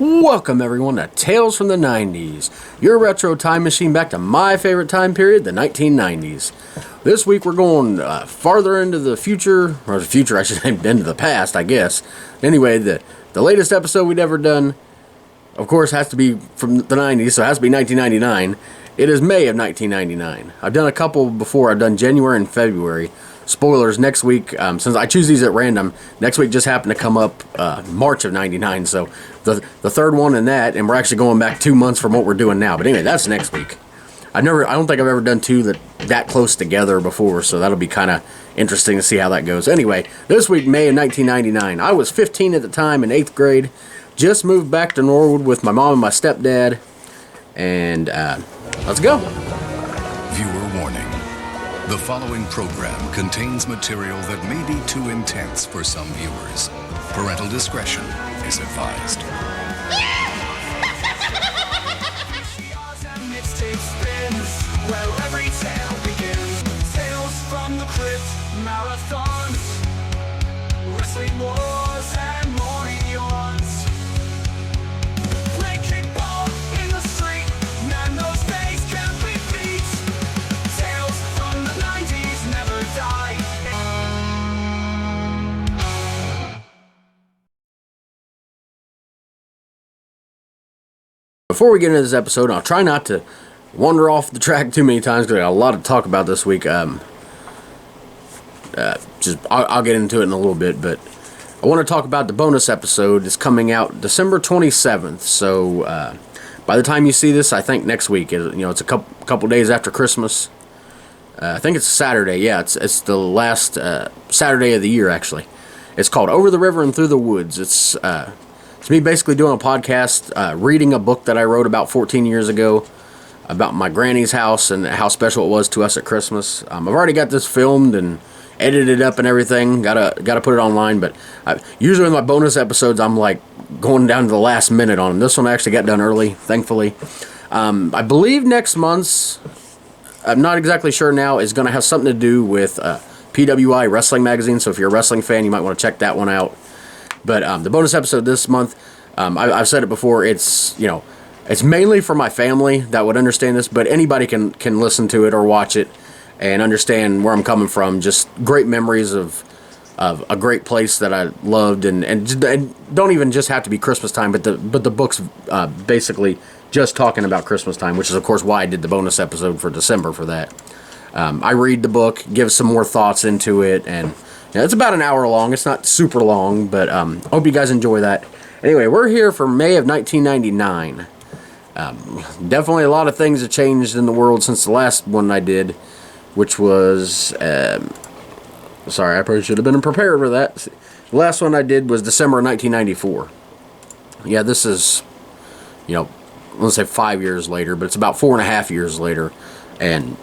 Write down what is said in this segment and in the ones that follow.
Welcome everyone to Tales from the 90s, your retro time machine back to my favorite time period, the 1990s. This week we're going farther into the future, or the future I should say, into the past I guess. Anyway, the latest episode we'd ever done, of course, has to be from the 90s, so it has to be 1999. It is May of 1999. I've done a couple before. I've done January and February. Spoilers, next week, since I choose these at random, next week just happened to come up March of 99, so the third one in that, and we're actually going back 2 months from what we're doing now. But anyway, that's next week. I don't think I've ever done two that close together before, so that'll be kind of interesting to see how that goes. Anyway, this week, May of 1999, I was 15 at the time in 8th grade, just moved back to Norwood with my mom and my stepdad, and let's go. Viewer warning. The following program contains material that may be too intense for some viewers. Parental discretion is advised. Where every tale begins. Tales from the crypt, marathons, wrestling wars and morning yawns. Play kickball in the street, man, those days can't be beat. Tales from the 90s never die. Before we get into this episode, I'll try not to wander off the track too many times because I got a lot to talk about this week. I'll get into it in a little bit, but I want to talk about the bonus episode. It's coming out December 27th, so by the time you see this, I think next week. It's a couple days after Christmas. I think it's Saturday. Yeah, it's the last Saturday of the year, actually. It's called Over the River and Through the Woods. It's me basically doing a podcast, reading a book that I wrote about 14 years ago about my granny's house and how special it was to us at Christmas. I've already got this filmed and edited up and everything. Gotta put it online. But usually with my bonus episodes, I'm like going down to the last minute on them. This one actually got done early, thankfully. I believe next month's, I'm not exactly sure now, is going to have something to do with PWI Wrestling Magazine. So if you're a wrestling fan, you might want to check that one out. But the bonus episode this month, I've said it before, it's mainly for my family that would understand this, but anybody can listen to it or watch it and understand where I'm coming from. Just great memories of a great place that I loved, and don't even just have to be Christmas time, but the book's basically just talking about Christmas time, which is of course why I did the bonus episode for December for that. I read the book, give some more thoughts into it, and it's about an hour long. It's not super long, but I hope you guys enjoy that. Anyway, we're here for May of 1999. Definitely a lot of things have changed in the world since the last one I did, which was, sorry, I probably should have been prepared for that. The last one I did was December 1994. Yeah, this is, let's say 5 years later, but it's about 4.5 years later, and,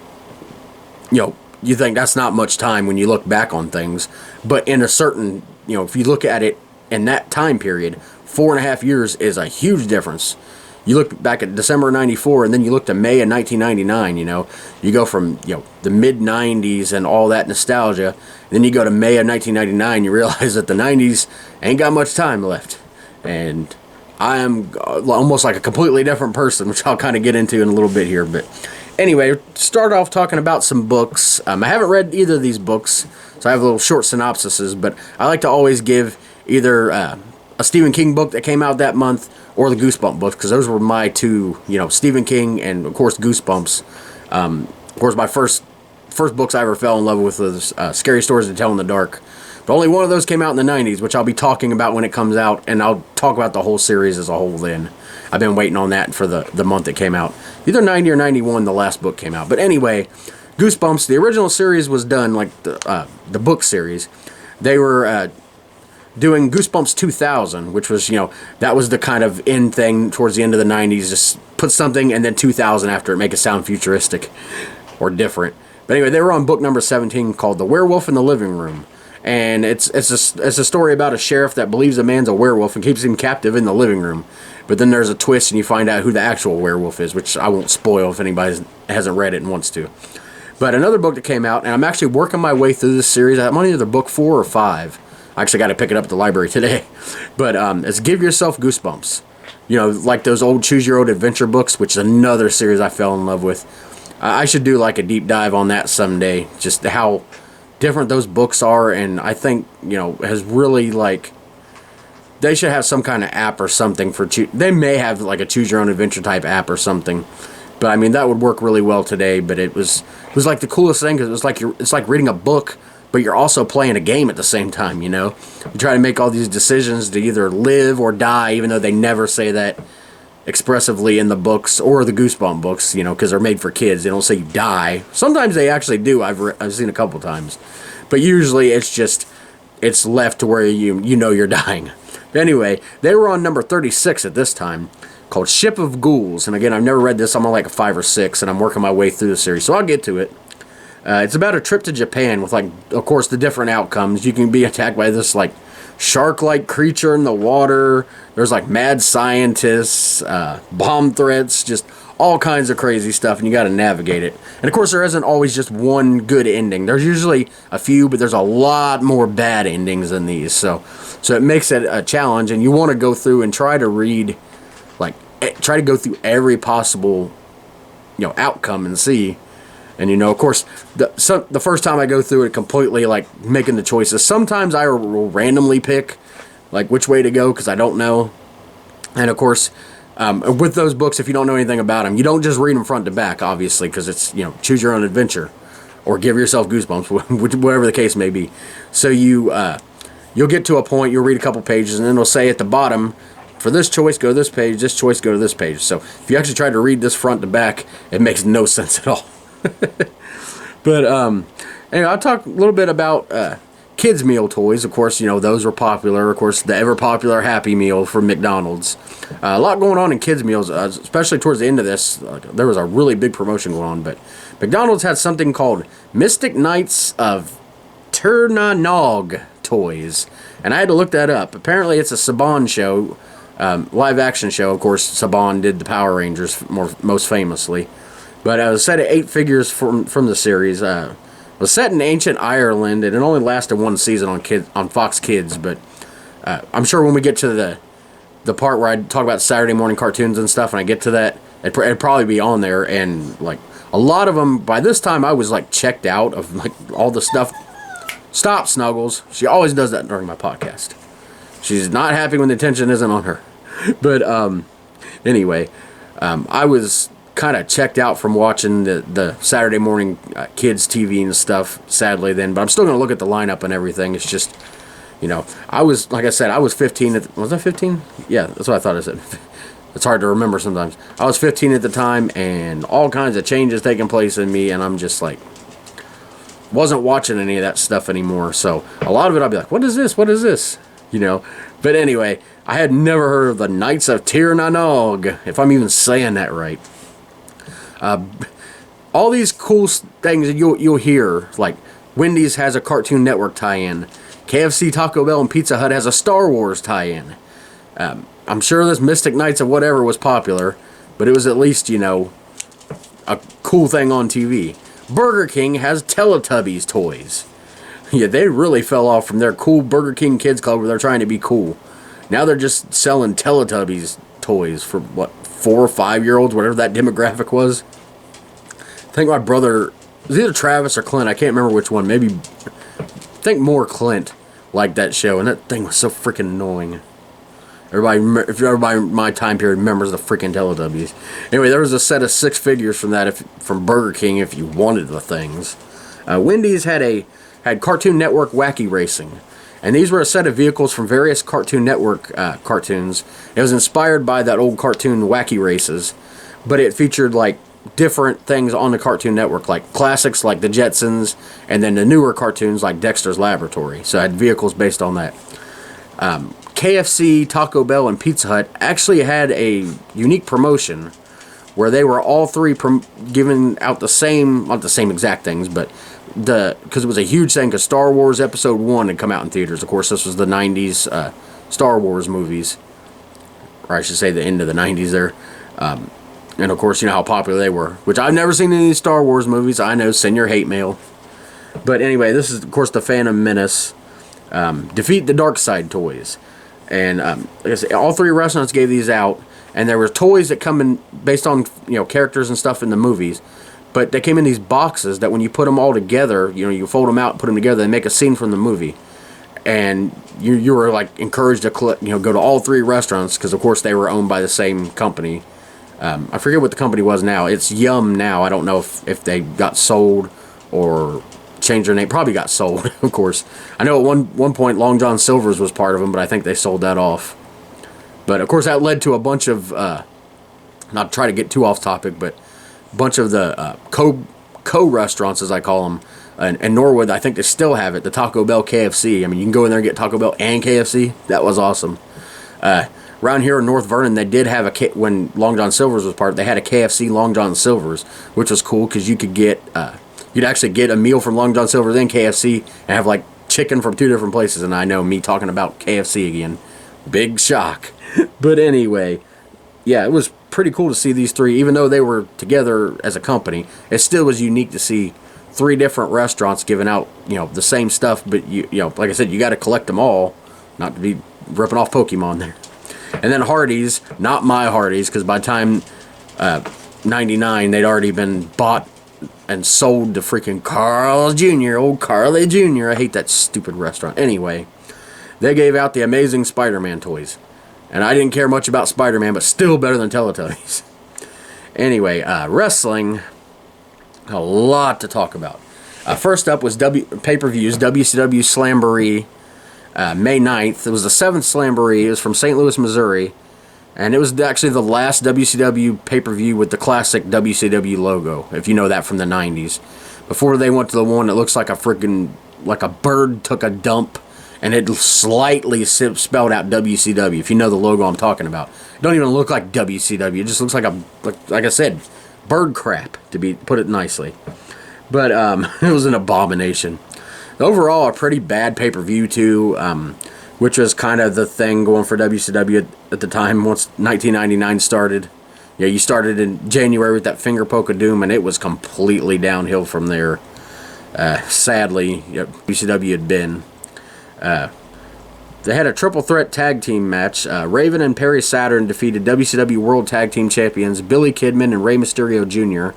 you think that's not much time when you look back on things, but in a certain, if you look at it in that time period, 4.5 years is a huge difference. You look back at December 94, and then you look to May of 1999, you go from, the mid-90s and all that nostalgia, and then you go to May of 1999, you realize that the 90s ain't got much time left, and I am almost like a completely different person, which I'll kind of get into in a little bit here, but anyway, start off talking about some books. I haven't read either of these books, so I have little short synopsises, but I like to always give either a Stephen King book that came out that month or the Goosebumps books, because those were my two, Stephen King and, of course, Goosebumps. Of course, my first books I ever fell in love with was Scary Stories to Tell in the Dark. But only one of those came out in the 90s, which I'll be talking about when it comes out, and I'll talk about the whole series as a whole then. I've been waiting on that for the month it came out. Either 90 or 91, the last book came out. But anyway, Goosebumps, the original series was done, like the book series. They were doing Goosebumps 2000, which was, that was the kind of in thing towards the end of the 90s. Just put something and then 2000 after it, make it sound futuristic or different. But anyway, they were on book number 17 called The Werewolf in the Living Room. And it's a story about a sheriff that believes a man's a werewolf and keeps him captive in the living room. But then there's a twist and you find out who the actual werewolf is, which I won't spoil if anybody hasn't read it and wants to. But another book that came out, and I'm actually working my way through this series. I'm on either book 4 or 5. I actually got to pick it up at the library today. But it's Give Yourself Goosebumps. like those old Choose Your Own Adventure books, which is another series I fell in love with. I should do like a deep dive on that someday, just how different those books are, and I think, has really, like, they should have some kind of app or something for, they may have like a Choose Your Own Adventure type app or something, but I mean, that would work really well today. But it was like the coolest thing, because it was like it's like reading a book, but you're also playing a game at the same time, You try to make all these decisions to either live or die, even though they never say that expressively in the books or the Goosebumps books, because they're made for kids. They don't say you die. Sometimes they actually do. I've seen a couple times. But usually it's left to where you're dying. Anyway, they were on number 36 at this time, called Ship of Ghouls. And again, I've never read this. I'm on like a 5 or 6, and I'm working my way through the series, so I'll get to it. It's about a trip to Japan with, like, of course, the different outcomes. You can be attacked by this, like, shark-like creature in the water. There's, like, mad scientists, bomb threats, just all kinds of crazy stuff, and you got to navigate it. And, of course, there isn't always just one good ending. There's usually a few, but there's a lot more bad endings than these. So it makes it a challenge, and you want to go through and try to read, like, try to go through every possible, outcome and see. And, of course, the first time I go through it completely, like, making the choices, sometimes I will randomly pick, like, which way to go, because I don't know. And, of course, with those books, if you don't know anything about them, you don't just read them front to back, obviously, because it's, Choose Your Own Adventure, or give yourself goosebumps, whatever the case may be. So you'll get to a point, you'll read a couple pages, and then it'll say at the bottom, for this choice, go to this page, this choice, go to this page. So if you actually try to read this front to back, it makes no sense at all. But anyway, I'll talk a little bit about kids' meal toys. Of course, those were popular. Of course, the ever popular Happy Meal from McDonald's. A lot going on in kids' meals, especially towards the end of this. There was a really big promotion going on, but McDonald's had something called Mystic Knights of Tir-na-Nog toys, and I had to look that up. Apparently, it's a Saban show, live action show. Of course, Saban did the Power Rangers most famously. But it was set at 8 figures from the series. It was set in ancient Ireland, and it only lasted one season on Fox Kids. But I'm sure when we get to the part where I talk about Saturday morning cartoons and stuff, and I get to that, it'd probably be on there. And like a lot of them, by this time, I was like checked out of like all the stuff. Stop, Snuggles. She always does that during my podcast. She's not happy when the attention isn't on her. But anyway, I was kind of checked out from watching the Saturday morning kids TV and stuff, sadly, then, but I'm still going to look at the lineup and everything. It's just, I was, like I said, I was 15 was I 15? Yeah, that's what I thought I said. It's hard to remember sometimes. I was 15 at the time, and all kinds of changes taking place in me, and I'm just like, wasn't watching any of that stuff anymore. So a lot of it I'll be like, what is this? What is this? But anyway, I had never heard of the Knights of Tir-na-Nog, if I'm even saying that right. All these cool things that you'll hear, like Wendy's has a Cartoon Network tie-in, KFC, Taco Bell, and Pizza Hut has a Star Wars tie-in. I'm sure this Mystic Knights of whatever was popular, but it was at least, a cool thing on TV. Burger King has Teletubbies toys. Yeah, they really fell off from their cool Burger King Kids Club where they're trying to be cool. Now they're just selling Teletubbies toys for, 4 or 5-year-olds, whatever that demographic was. I think my brother, it was either Travis or Clint, I can't remember which one, maybe, I think more Clint liked that show, and that thing was so freaking annoying. Everybody in my time period remembers the freaking Teletubbies. Anyway, there was a set of 6 figures from that, from Burger King, if you wanted the things. Wendy's had Cartoon Network Wacky Racing. And these were a set of vehicles from various Cartoon Network cartoons. It was inspired by that old cartoon Wacky Races, but it featured like different things on the Cartoon Network, like classics like the Jetsons, and then the newer cartoons like Dexter's Laboratory. So I had vehicles based on that. KFC, Taco Bell, and Pizza Hut actually had a unique promotion where they were all three giving out the same, not the same exact things, but because it was a huge thing, because Star Wars Episode 1 had come out in theaters. Of course, this was the 90s Star Wars movies, or I should say the end of the 90s there. And of course, how popular they were, which I've never seen any Star Wars movies. I know, send your hate mail. But anyway, this is, of course, the Phantom Menace. Defeat the Dark Side toys. And like I said, all 3 restaurants gave these out, and there were toys that come in based on characters and stuff in the movies, but they came in these boxes that when you put them all together, you fold them out, put them together, they make a scene from the movie, and you were like encouraged to collect, go to all 3 restaurants because of course they were owned by the same company. I forget what the company was now. It's Yum now. I don't know if they got sold or changed their name. Probably got sold, of course. I know at one point Long John Silver's was part of them, but I think they sold that off. But of course that led to a bunch of, not to try to get too off topic, but a bunch of the co-restaurants, as I call them, in Norwood. I think they still have it, the Taco Bell KFC. I mean, you can go in there and get Taco Bell and KFC. That was awesome. Around here in North Vernon, they did have when Long John Silver's was part, they had a KFC Long John Silver's, which was cool because you could get, you'd actually get a meal from Long John Silver's and KFC and have like chicken from 2 different places. And I know me talking about KFC again, big shock. But anyway, yeah, it was pretty cool to see these 3, even though they were together as a company. It still was unique to see 3 different restaurants giving out, the same stuff. But like I said, you got to collect them all, not to be ripping off Pokemon there. And then Hardee's, not my Hardee's, because by the time 99, they'd already been bought and sold to freaking Carl's Jr., old Carly Jr. I hate that stupid restaurant. Anyway, they gave out the Amazing Spider-Man toys. And I didn't care much about Spider-Man, but still better than Teletubbies. Anyway, wrestling, a lot to talk about. First up was pay-per-views, WCW Slamboree. May 9th. It was the 7th Slamboree. It was from St. Louis, Missouri. And it was actually the last WCW pay-per-view with the classic WCW logo, if you know that from the 90s. Before they went to the one that looks like like a bird took a dump, and it slightly spelled out WCW, if you know the logo I'm talking about. It don't even look like WCW. It just looks like like I said, bird crap, to put it nicely. But it was an abomination. Overall, a pretty bad pay-per-view, too, which was kind of the thing going for WCW at the time once 1999 started. Yeah, you started in January with that finger poke of doom, and it was completely downhill from there. Sadly, WCW had been. They had a triple threat tag team match. Raven and Perry Saturn defeated WCW World Tag Team Champions Billy Kidman and Rey Mysterio Jr.,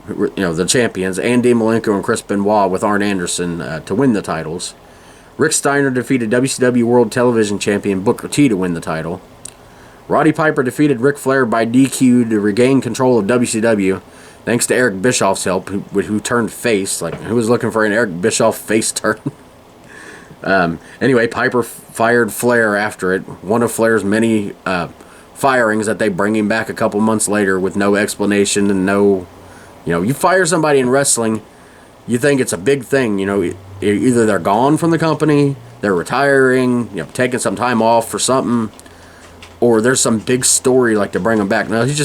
the champions, and Dean Malenko and Chris Benoit with Arn Anderson to win the titles. Rick Steiner defeated WCW World Television Champion Booker T to win the title. Roddy Piper defeated Ric Flair by DQ to regain control of WCW, thanks to Eric Bischoff's help, who turned face. Like, who was looking for an Eric Bischoff face turn? Anyway, Piper fired Flair after it. One of Flair's many firings that they bring him back a couple months later with no explanation and no... you fire somebody in wrestling, you think it's a big thing. Either they're gone from the company, they're retiring, taking some time off for something, or there's some big story like to bring them back. No, he's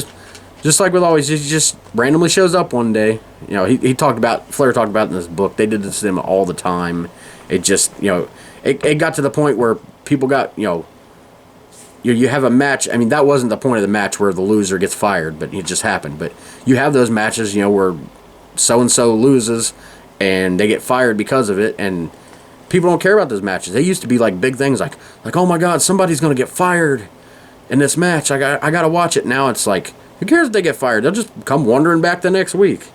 just like with always, he just randomly shows up one day. Flair talked about in this book, they did this to him all the time. It just, it got to the point where people got, you have a match. I mean, that wasn't the point of the match where the loser gets fired, but it just happened. But you have those matches, where so-and-so loses and they get fired because of it, and people don't care about those matches. They used to be like big things like oh my God, somebody's going to get fired in this match. I got to watch it. Now it's like, who cares if they get fired? They'll just come wandering back the next week.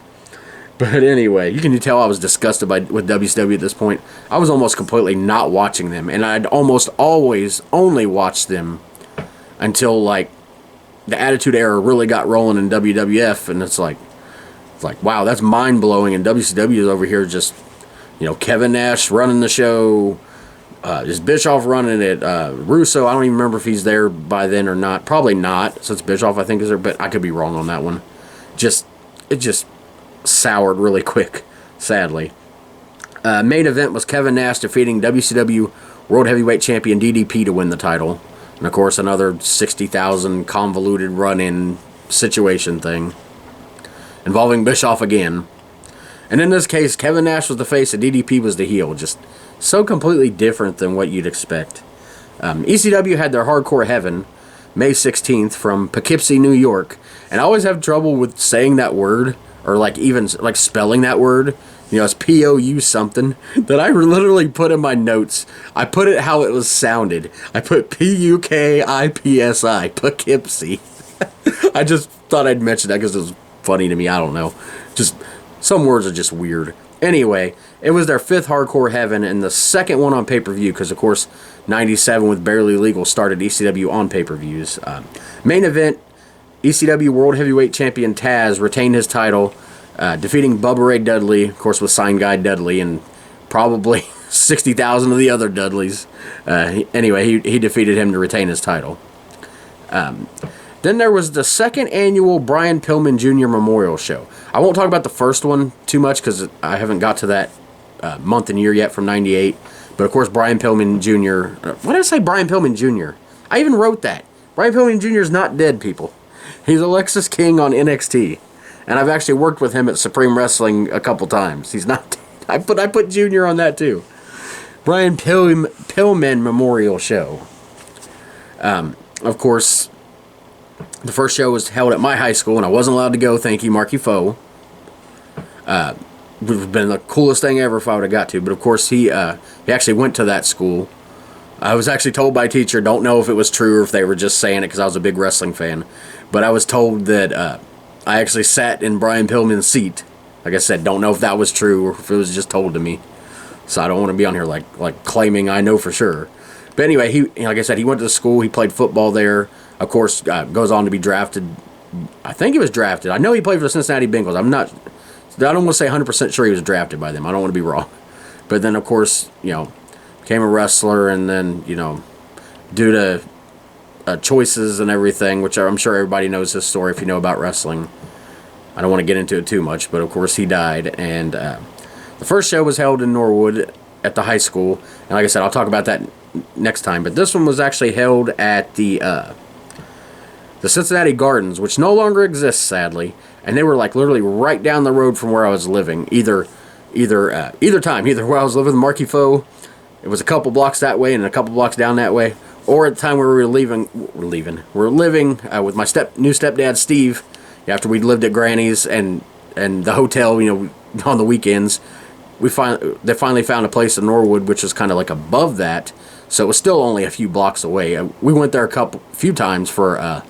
But anyway, you can tell I was disgusted with WCW at this point. I was almost completely not watching them, and I'd almost always only watched them until like the Attitude Era really got rolling in WWF, and it's like wow, that's mind blowing. And WCW is over here just Kevin Nash running the show, just Bischoff running it, Russo. I don't even remember if he's there by then or not. Probably not, since Bischoff I think is there, but I could be wrong on that one. It just soured really quick, sadly. Main event was Kevin Nash defeating WCW World Heavyweight Champion DDP to win the title. And of course another 60,000 convoluted run-in situation thing involving Bischoff again. And in this case, Kevin Nash was the face and DDP was the heel. Just so completely different than what you'd expect. ECW had their Hardcore Heaven May 16th from Poughkeepsie, New York. And I always have trouble with saying that word, or even spelling that word, it's POU something that I literally put in my notes. I put it how it was sounded. I put PUKIPSI, Poughkeepsie. I just thought I'd mention that because it was funny to me. I don't know. Just some words are just weird. Anyway, it was their 5th Hardcore Heaven and the 2nd one on pay-per-view because, of course, 97 with Barely Legal started ECW on pay-per-views. Main event, ECW World Heavyweight Champion Taz retained his title, defeating Bubba Ray Dudley, of course, with Sign Guy Dudley, and probably 60,000 of the other Dudleys. Anyway, he defeated him to retain his title. Then there was the 2nd annual Brian Pillman Jr. Memorial Show. I won't talk about the first one too much because I haven't got to that month and year yet from 98. But of course, Brian Pillman Jr. Why did I say Brian Pillman Jr.? I even wrote that. Brian Pillman Jr. is not dead, people. He's Alexis King on NXT. And I've actually worked with him at Supreme Wrestling a couple times. He's not dead. I put Jr. on that too. Brian Pillman Memorial Show. Of course, the first show was held at my high school, and I wasn't allowed to go. Thank you, Marky Foe. Would have been the coolest thing ever if I would have got to. But of course, he actually went to that school. I was actually told by a teacher, don't know if it was true or if they were just saying it because I was a big wrestling fan. But I was told that I actually sat in Brian Pillman's seat. Like I said, don't know if that was true or if it was just told to me. So I don't want to be on here like claiming I know for sure. But anyway, like I said, he went to the school. He played football there. Of course, goes on to be drafted. I think he was drafted. I know he played for the Cincinnati Bengals. I don't want to say 100% sure he was drafted by them. I don't want to be wrong. But then, of course, became a wrestler, and then, due to choices and everything, which I'm sure everybody knows this story if you know about wrestling. I don't want to get into it too much, but of course he died. And the first show was held in Norwood at the high school. And like I said, I'll talk about that next time. But this one was actually held at the Cincinnati Gardens, which no longer exists, sadly. And they were literally right down the road from where I was living. Either where I was living with Marky Foe, it was a couple blocks that way and a couple blocks down that way. Or at the time where we were living with my new stepdad Steve, after we lived at Granny's and the hotel, on the weekends. They finally found a place in Norwood, which was kind of above that, so it was still only a few blocks away. We went there a few times for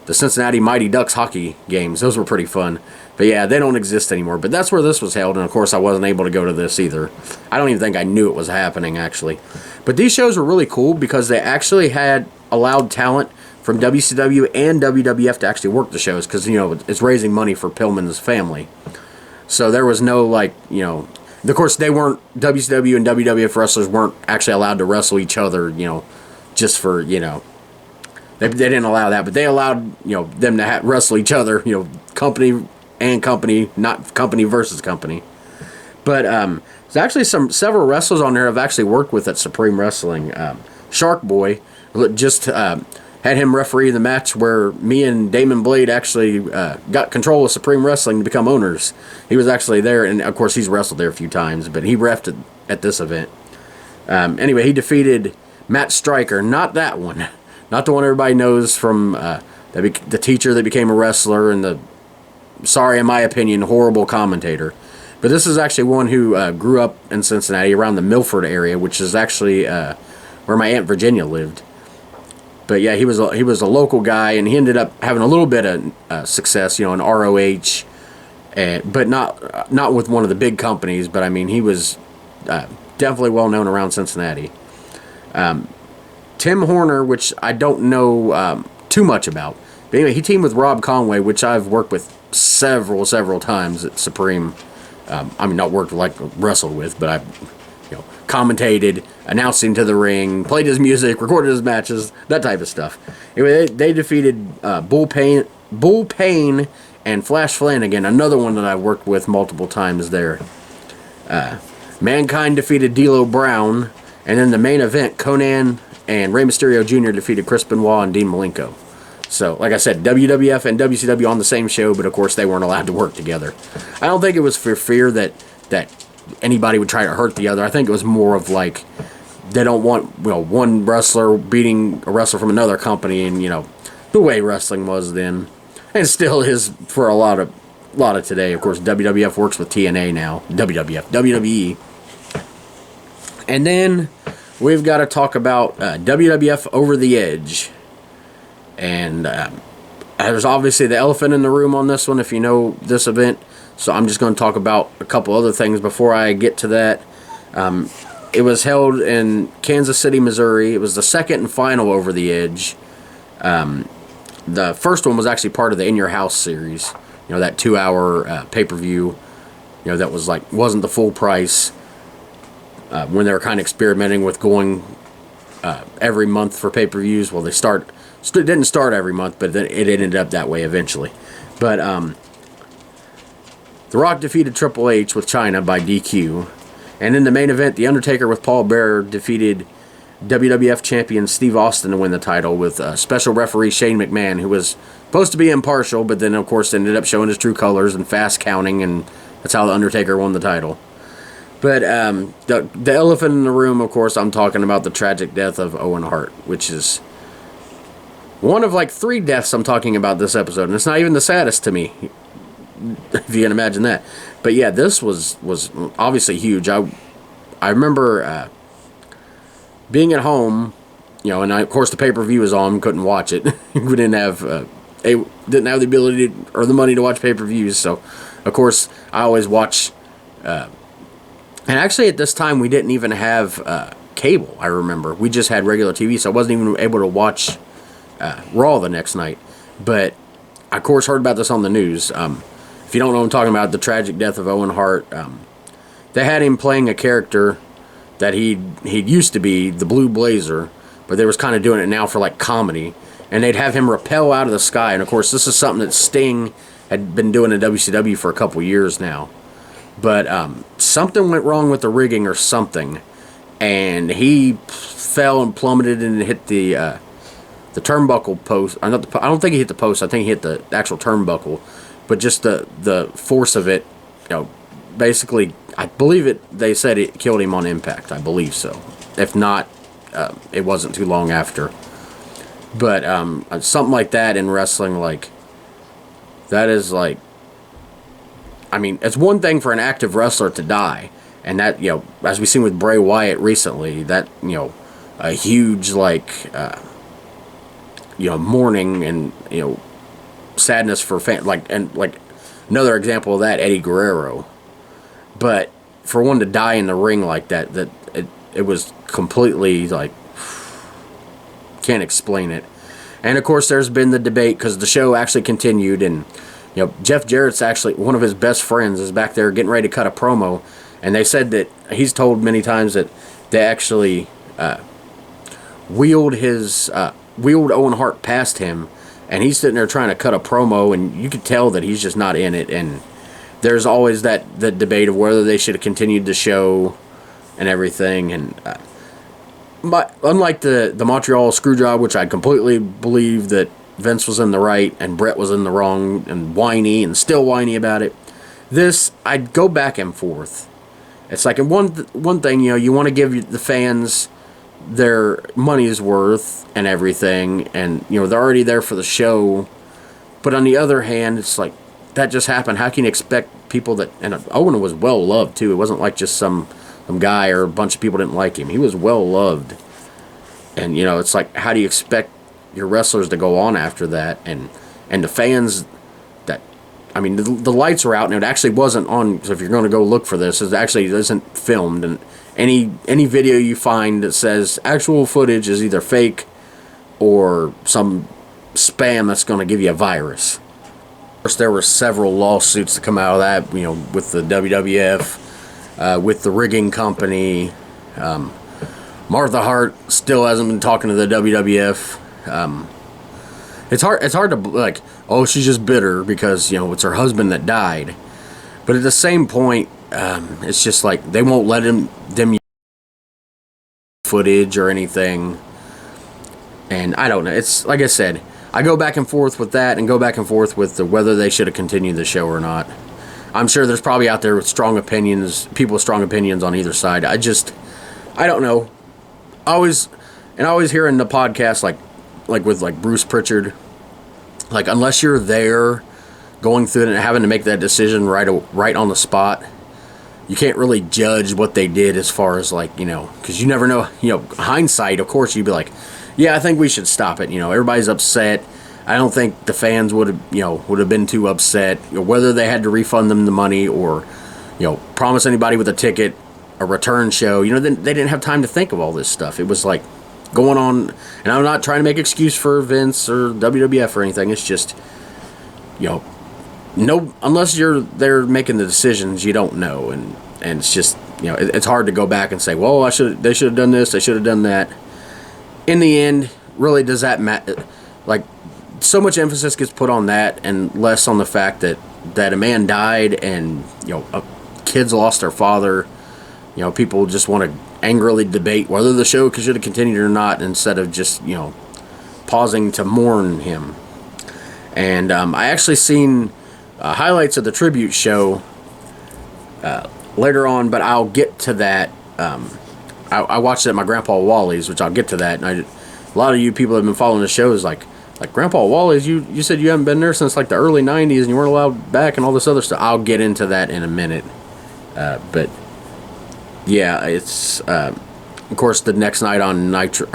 the Cincinnati Mighty Ducks hockey games. Those were pretty fun. But yeah, they don't exist anymore. But that's where this was held, and of course I wasn't able to go to this either. I don't even think I knew it was happening, actually. But these shows were really cool because they actually had allowed talent from WCW and WWF to actually work the shows because, it's raising money for Pillman's family. So there was no, of course they weren't, WCW and WWF wrestlers weren't actually allowed to wrestle each other, just for, they didn't allow that, but they allowed, them to wrestle each other, company and company, not company versus company. But there's actually several wrestlers on there I've actually worked with at Supreme Wrestling. Shark Boy just had him referee the match where me and Damon Blade actually got control of Supreme Wrestling to become owners. He was actually there, and of course he's wrestled there a few times, but he refed at this event. Anyway, he defeated Matt Stryker, not that one. Not the one everybody knows from the teacher that became a wrestler and the, sorry in my opinion, horrible commentator. But this is actually one who grew up in Cincinnati around the Milford area, which is actually where my Aunt Virginia lived. But yeah, he was a local guy, and he ended up having a little bit of success, in ROH, but not with one of the big companies. But I mean, he was definitely well known around Cincinnati. Tim Horner, which I don't know too much about. But anyway, he teamed with Rob Conway, which I've worked with several times at Supreme. Not worked wrestled with, but I've commentated, announcing to the ring, played his music, recorded his matches, that type of stuff. Anyway, they defeated Bull Payne and Flash Flanagan, another one that I worked with multiple times there. Mankind defeated D'Lo Brown, and then the main event, Conan and Rey Mysterio Jr. defeated Chris Benoit and Dean Malenko. So, like I said, WWF and WCW on the same show, but of course they weren't allowed to work together. I don't think it was for fear that anybody would try to hurt the other. I think it was more of they don't want one wrestler beating a wrestler from another company, and the way wrestling was then, and still is for a lot of lot of today. Of course, WWF works with TNA now. WWE. And then we've got to talk about WWF Over the Edge. And there's obviously the elephant in the room on this one, if you know this event. So I'm just going to talk about a couple other things before I get to that. It was held in Kansas City, Missouri. It was the second and final Over the Edge. The first one was actually part of the In Your House series. You know, that 2-hour pay-per-view. You know, that was like, wasn't the full price. When they were kind of experimenting with going every month for pay-per-views. Well, it didn't start every month, but then it ended up that way eventually. But The Rock defeated Triple H with Chyna by DQ. And in the main event, The Undertaker with Paul Bearer defeated WWF champion Steve Austin to win the title with special referee Shane McMahon, who was supposed to be impartial, but then, of course, ended up showing his true colors and fast counting, and that's how The Undertaker won the title. But the elephant in the room, of course, I'm talking about the tragic death of Owen Hart, which is one of like 3 deaths I'm talking about this episode, and it's not even the saddest to me, if you can imagine that. But yeah, this was obviously huge. I remember being at home, you know, and of course the pay-per-view was on, couldn't watch it. We didn't have the ability or the money to watch pay-per-views, so of course I always watch. And actually at this time we didn't even have cable. I remember we just had regular TV, so I wasn't even able to watch Raw the next night. But I of course heard about this on the news. If you don't know what I'm talking about, the tragic death of Owen Hart. They had him playing a character that he used to be, the Blue Blazer, but they was kind of doing it now for like comedy, and they'd have him rappel out of the sky. And of course this is something that Sting had been doing in WCW for a couple years now, but something went wrong with the rigging or something, and he fell and plummeted and hit the turnbuckle post. I don't think he hit the post. I think he hit the actual turnbuckle, but just the force of it, you know, basically, I believe it. They said it killed him on impact. I believe so. If not, it wasn't too long after. But something like that in wrestling, like that is like, I mean, it's one thing for an active wrestler to die, and that, you know, as we've seen with Bray Wyatt recently, that, you know, a huge like, you know, mourning and, you know, sadness for like another example of that, Eddie Guerrero. But for one to die in the ring like that it was completely like, can't explain it. And of course there's been the debate, because the show actually continued, and you know, Jeff Jarrett's actually one of his best friends is back there getting ready to cut a promo, and they said that he's told many times that they actually wheeled Owen Hart past him, and he's sitting there trying to cut a promo, and you could tell that he's just not in it. And there's always the debate of whether they should have continued the show and everything. And but unlike the Montreal Screwjob, which I completely believe that Vince was in the right and Brett was in the wrong, and whiny and still whiny about it, this, I'd go back and forth. It's like one thing, you know, you want to give the fans their money's worth and everything, and you know, they're already there for the show. But on the other hand, it's like, that just happened. How can you expect people that, and Owen was well loved too, it wasn't like just some guy or a bunch of people didn't like him. He was well loved. And you know, it's like, how do you expect your wrestlers to go on after that, and the fans that, I mean, the lights were out, and it actually wasn't on. So if you're going to go look for this, it actually isn't filmed, and any video you find that says actual footage is either fake or some spam that's going to give you a virus. Of course, there were several lawsuits to come out of that, you know, with the WWF, with the rigging company. Martha Hart still hasn't been talking to the WWF. It's hard to, like, oh, she's just bitter because, you know, it's her husband that died. But at the same point, it's just like they won't let them use footage or anything. And I don't know. It's like I said, I go back and forth with that, and go back and forth with whether they should have continued the show or not. I'm sure there's probably out there with strong opinions, people with strong opinions on either side. I don't know. I always hear in the podcast, like with like Bruce Pritchard, like, unless you're there going through it and having to make that decision right on the spot. You can't really judge what they did as far as like, because you never know, hindsight, of course, you'd be like, yeah, I think we should stop it. Everybody's upset. I don't think the fans would have been too upset, whether they had to refund them the money or, promise anybody with a ticket a return show. They didn't have time to think of all this stuff. It was like going on, and I'm not trying to make excuse for Vince or WWF or anything. It's just, no, unless you're there making the decisions, you don't know, and it's just, it's hard to go back and say, well, they should have done this, they should have done that. In the end, really, does that matter? Like, so much emphasis gets put on that and less on the fact that a man died and kids lost their father. People just want to angrily debate whether the show should have continued or not, instead of just pausing to mourn him. And I actually seen highlights of the tribute show later on, but I'll get to that. I watched it at my Grandpa Wally's, which I'll get to that. And a lot of you people have been following the show is like Grandpa Wally's, you said you haven't been there since like the early 90s and you weren't allowed back and all this other stuff. I'll get into that in a minute. But yeah, it's of course the next night on Nitro,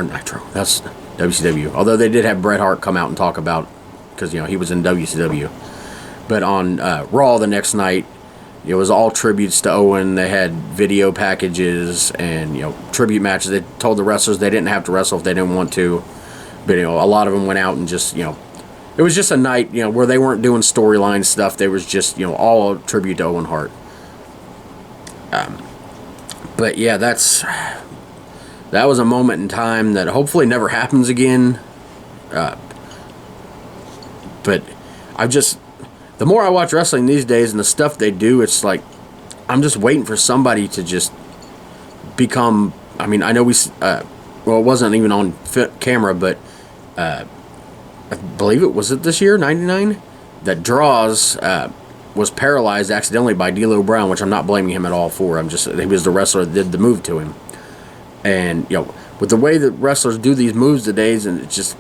that's WCW. Although they did have Bret Hart come out and talk about, because he was in WCW. But on Raw the next night, it was all tributes to Owen. They had video packages and tribute matches. They told the wrestlers they didn't have to wrestle if they didn't want to. But a lot of them went out and just it was just a night where they weren't doing storyline stuff. They was just all a tribute to Owen Hart. But yeah, that was a moment in time that hopefully never happens again. But the more I watch wrestling these days and the stuff they do, it's like I'm just waiting for somebody to just become. I mean, I know it wasn't even on camera, but I believe it was this year, '99, that Draws was paralyzed accidentally by D'Lo Brown, which I'm not blaming him at all for. He was the wrestler that did the move to him, and with the way that wrestlers do these moves today, and it's just,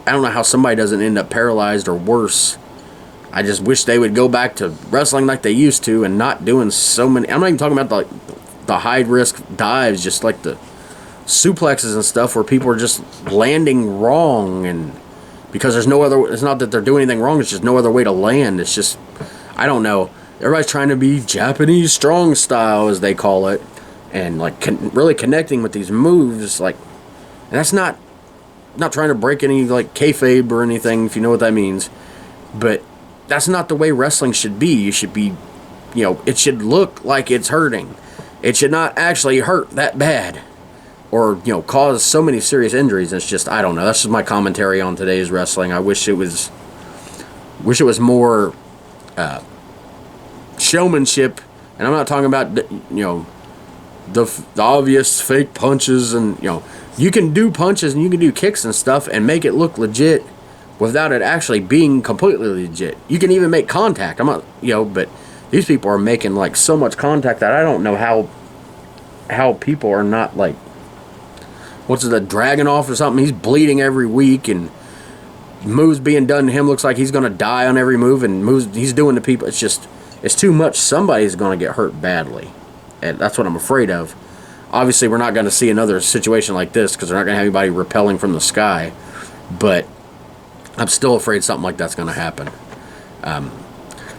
I don't know how somebody doesn't end up paralyzed or worse. I just wish they would go back to wrestling like they used to and not doing so many. I'm not even talking about the high risk dives, just like the suplexes and stuff where people are just landing wrong, and because there's no other. It's not that they're doing anything wrong. It's just no other way to land. It's just, I don't know. Everybody's trying to be Japanese strong style, as they call it, and like really connecting with these moves. Like, and that's not trying to break any like kayfabe or anything, if you know what that means, but that's not the way wrestling should be. You should be, it should look like it's hurting. It should not actually hurt that bad, or cause so many serious injuries. It's just, I don't know. That's just my commentary on today's wrestling. I wish it was more showmanship, and I'm not talking about the obvious fake punches, and you can do punches and you can do kicks and stuff and make it look legit without it actually being completely legit. You can even make contact. I'm not, but these people are making like so much contact that I don't know how people are not like, what's it, dragging off or something? He's bleeding every week, and moves being done to him looks like he's gonna die on every move, and moves he's doing to people. It's just, it's too much. Somebody's gonna get hurt badly, and that's what I'm afraid of. Obviously, we're not going to see another situation like this because they're not going to have anybody rappelling from the sky, but I'm still afraid something like that's going to happen.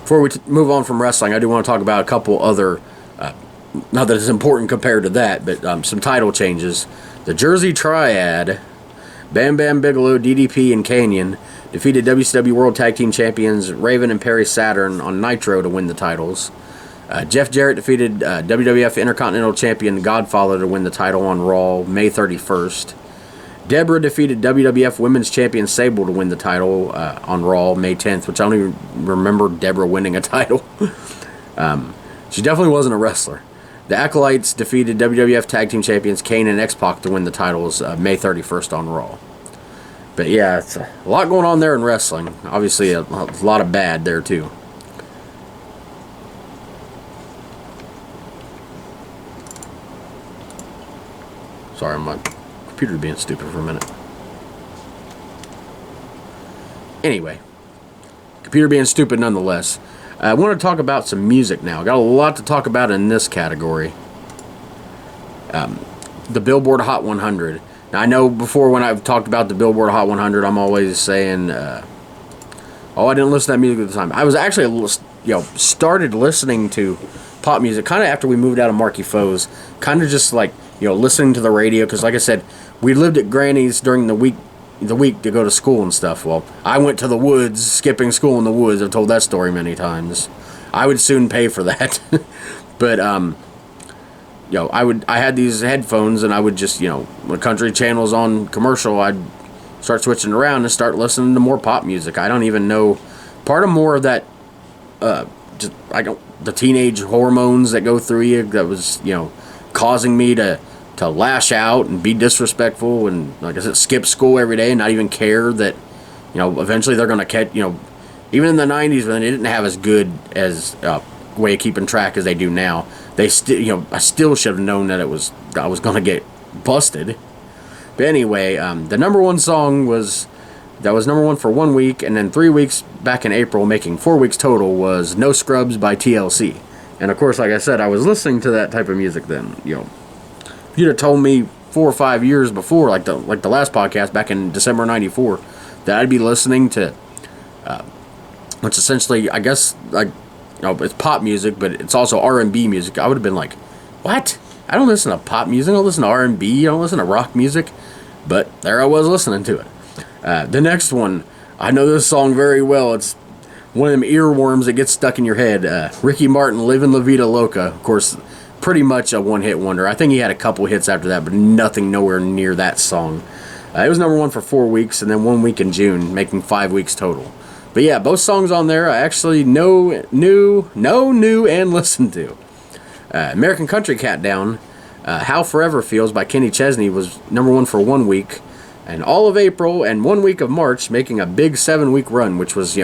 Before we move on from wrestling, I do want to talk about a couple other, not that it's important compared to that, but some title changes. The Jersey Triad, Bam Bam Bigelow, DDP, and Kanyon defeated WCW World Tag Team Champions Raven and Perry Saturn on Nitro to win the titles. Jeff Jarrett defeated WWF Intercontinental Champion Godfather to win the title on Raw May 31st. Deborah defeated WWF Women's Champion Sable to win the title on Raw May 10th, which I don't even remember Deborah winning a title. She definitely wasn't a wrestler. The Acolytes defeated WWF Tag Team Champions Kane and X-Pac to win the titles May 31st on Raw. But yeah, it's a lot going on there in wrestling. Obviously, a lot of bad there too. Sorry, my computer's being stupid for a minute. Anyway, computer being stupid nonetheless. I want to talk about some music now. Got a lot to talk about in this category. The Billboard Hot 100. Now, I know before when I've talked about the Billboard Hot 100, I'm always saying, I didn't listen to that music at the time. I was actually, started listening to pop music kind of after we moved out of Marky Foes. Kind of just like, listening to the radio. Because like I said, we lived at Granny's during the week to go to school and stuff. Well, I went to the woods, skipping school in the woods. I've told that story many times. I would soon pay for that. But, I had these headphones, and I would just, when country channels on commercial, I'd start switching around and start listening to more pop music. I don't even know, part of more of that, the teenage hormones that go through you that was, causing me to lash out and be disrespectful and, like I said, skip school every day and not even care that, eventually they're going to catch, even in the 90s when they didn't have as good as way of keeping track as they do now. They still, I still should have known that I was going to get busted. But anyway, the number one song was number one for 1 week, and then 3 weeks back in April, making 4 weeks total, was No Scrubs by TLC. And of course, like I said, I was listening to that type of music then. If you'd have told me 4 or 5 years before, like the last podcast back in December '94, that I'd be listening to, which essentially, I guess, it's pop music, but it's also R&B music, I would have been like, what? I don't listen to pop music, I don't listen to R&B, I don't listen to rock music. But there I was listening to it. The next one, I know this song very well. It's one of them earworms that gets stuck in your head. Ricky Martin, Livin' La Vida Loca. Of course, pretty much a one-hit wonder. I think he had a couple hits after that, but nothing nowhere near that song. It was number one for 4 weeks, and then 1 week in June, making 5 weeks total. But yeah, both songs on there I actually knew, and listened to. American Country Cat Down, How Forever Feels by Kenny Chesney was number one for 1 week, and all of April and 1 week of March, making a big 7-week run, which was,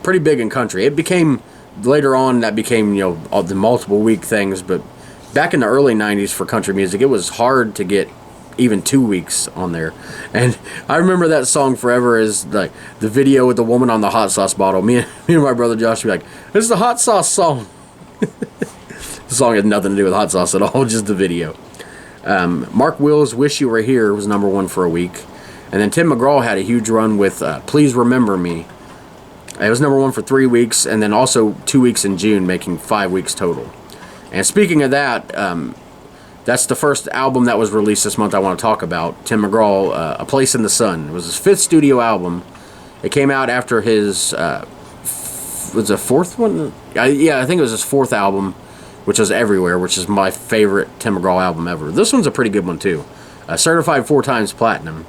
pretty big in country. It became, later on, that became, all the multiple week things, but back in the early 90s for country music, it was hard to get even 2 weeks on there. And I remember that song forever as like the video with the woman on the hot sauce bottle. Me and my brother Josh would be like, this is the hot sauce song. The song had nothing to do with hot sauce at all, just the video. Mark Will's Wish You Were Here was number one for a week. And then Tim McGraw had a huge run with Please Remember Me. It was number one for 3 weeks, and then also 2 weeks in June, making 5 weeks total. And speaking of that, that's the first album that was released this month I want to talk about. Tim McGraw, A Place in the Sun. It was his 5th studio album. It came out after his, was it 4th one? Yeah, I think it was his 4th album, which was Everywhere, which is my favorite Tim McGraw album ever. This one's a pretty good one, too. Certified 4 times platinum.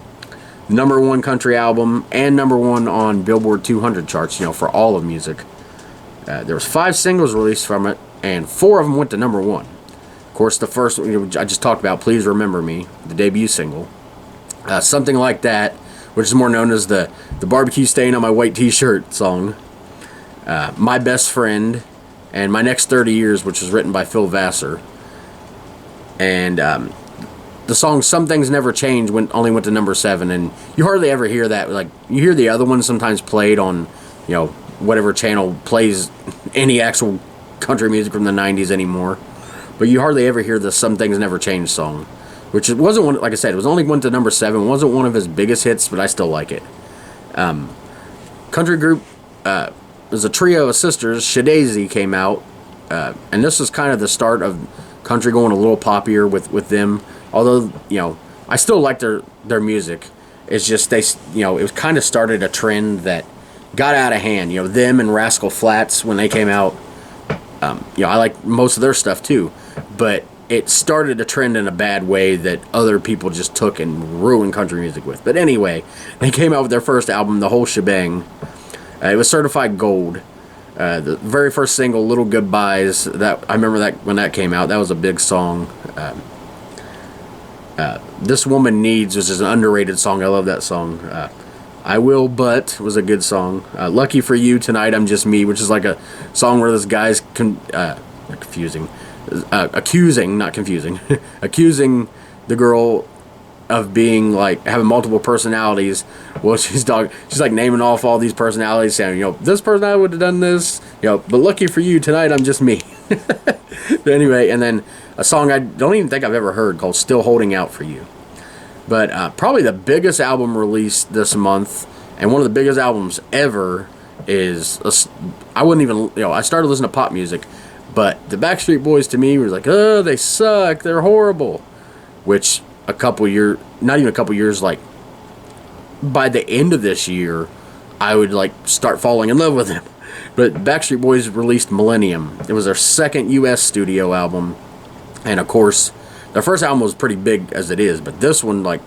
Number one country album, and number one on Billboard 200 charts, for all of music. There was 5 singles released from it, and 4 of them went to number one. Of course, the first one I just talked about, Please Remember Me, the debut single. Something Like That, which is more known as the barbecue stain on my white t-shirt song. My Best Friend, and My Next 30 Years, which was written by Phil Vassar. And the song Some Things Never Change only went to number 7, and you hardly ever hear that. Like, you hear the other ones sometimes played on, whatever channel plays any actual country music from the 90s anymore. But you hardly ever hear the Some Things Never Change song, which it wasn't one, like I said, it was only went to number 7. It wasn't one of his biggest hits, but I still like it. Country group, there's a trio of sisters, Shadazy came out, and this was kind of the start of country going a little poppier with them. Although, I still like their music. It's just it was kind of started a trend that got out of hand. Them and Rascal Flatts, when they came out, I like most of their stuff too. But it started a trend in a bad way that other people just took and ruined country music with. But anyway, they came out with their first album, The Whole Shebang. It was certified gold. The very first single, Little Goodbyes, I remember that when that came out. That was a big song. This Woman Needs, which is an underrated song. I love that song. I Will But was a good song. Lucky for You, Tonight I'm Just Me, which is like a song where this guy's accusing the girl of being like having multiple personalities. Well, she's like naming off all these personalities, saying, this personality would have done this, but lucky for you, tonight I'm just me. But anyway, and then a song I don't even think I've ever heard called "Still Holding Out for You." But probably the biggest album released this month, and one of the biggest albums ever, is I wouldn't even I started listening to pop music, but the Backstreet Boys to me was like, oh, they suck, they're horrible. Which not even a couple years, like by the end of this year, I would like start falling in love with them. But Backstreet Boys released Millennium. It was their second U.S. studio album, and of course, their first album was pretty big as it is, but this one like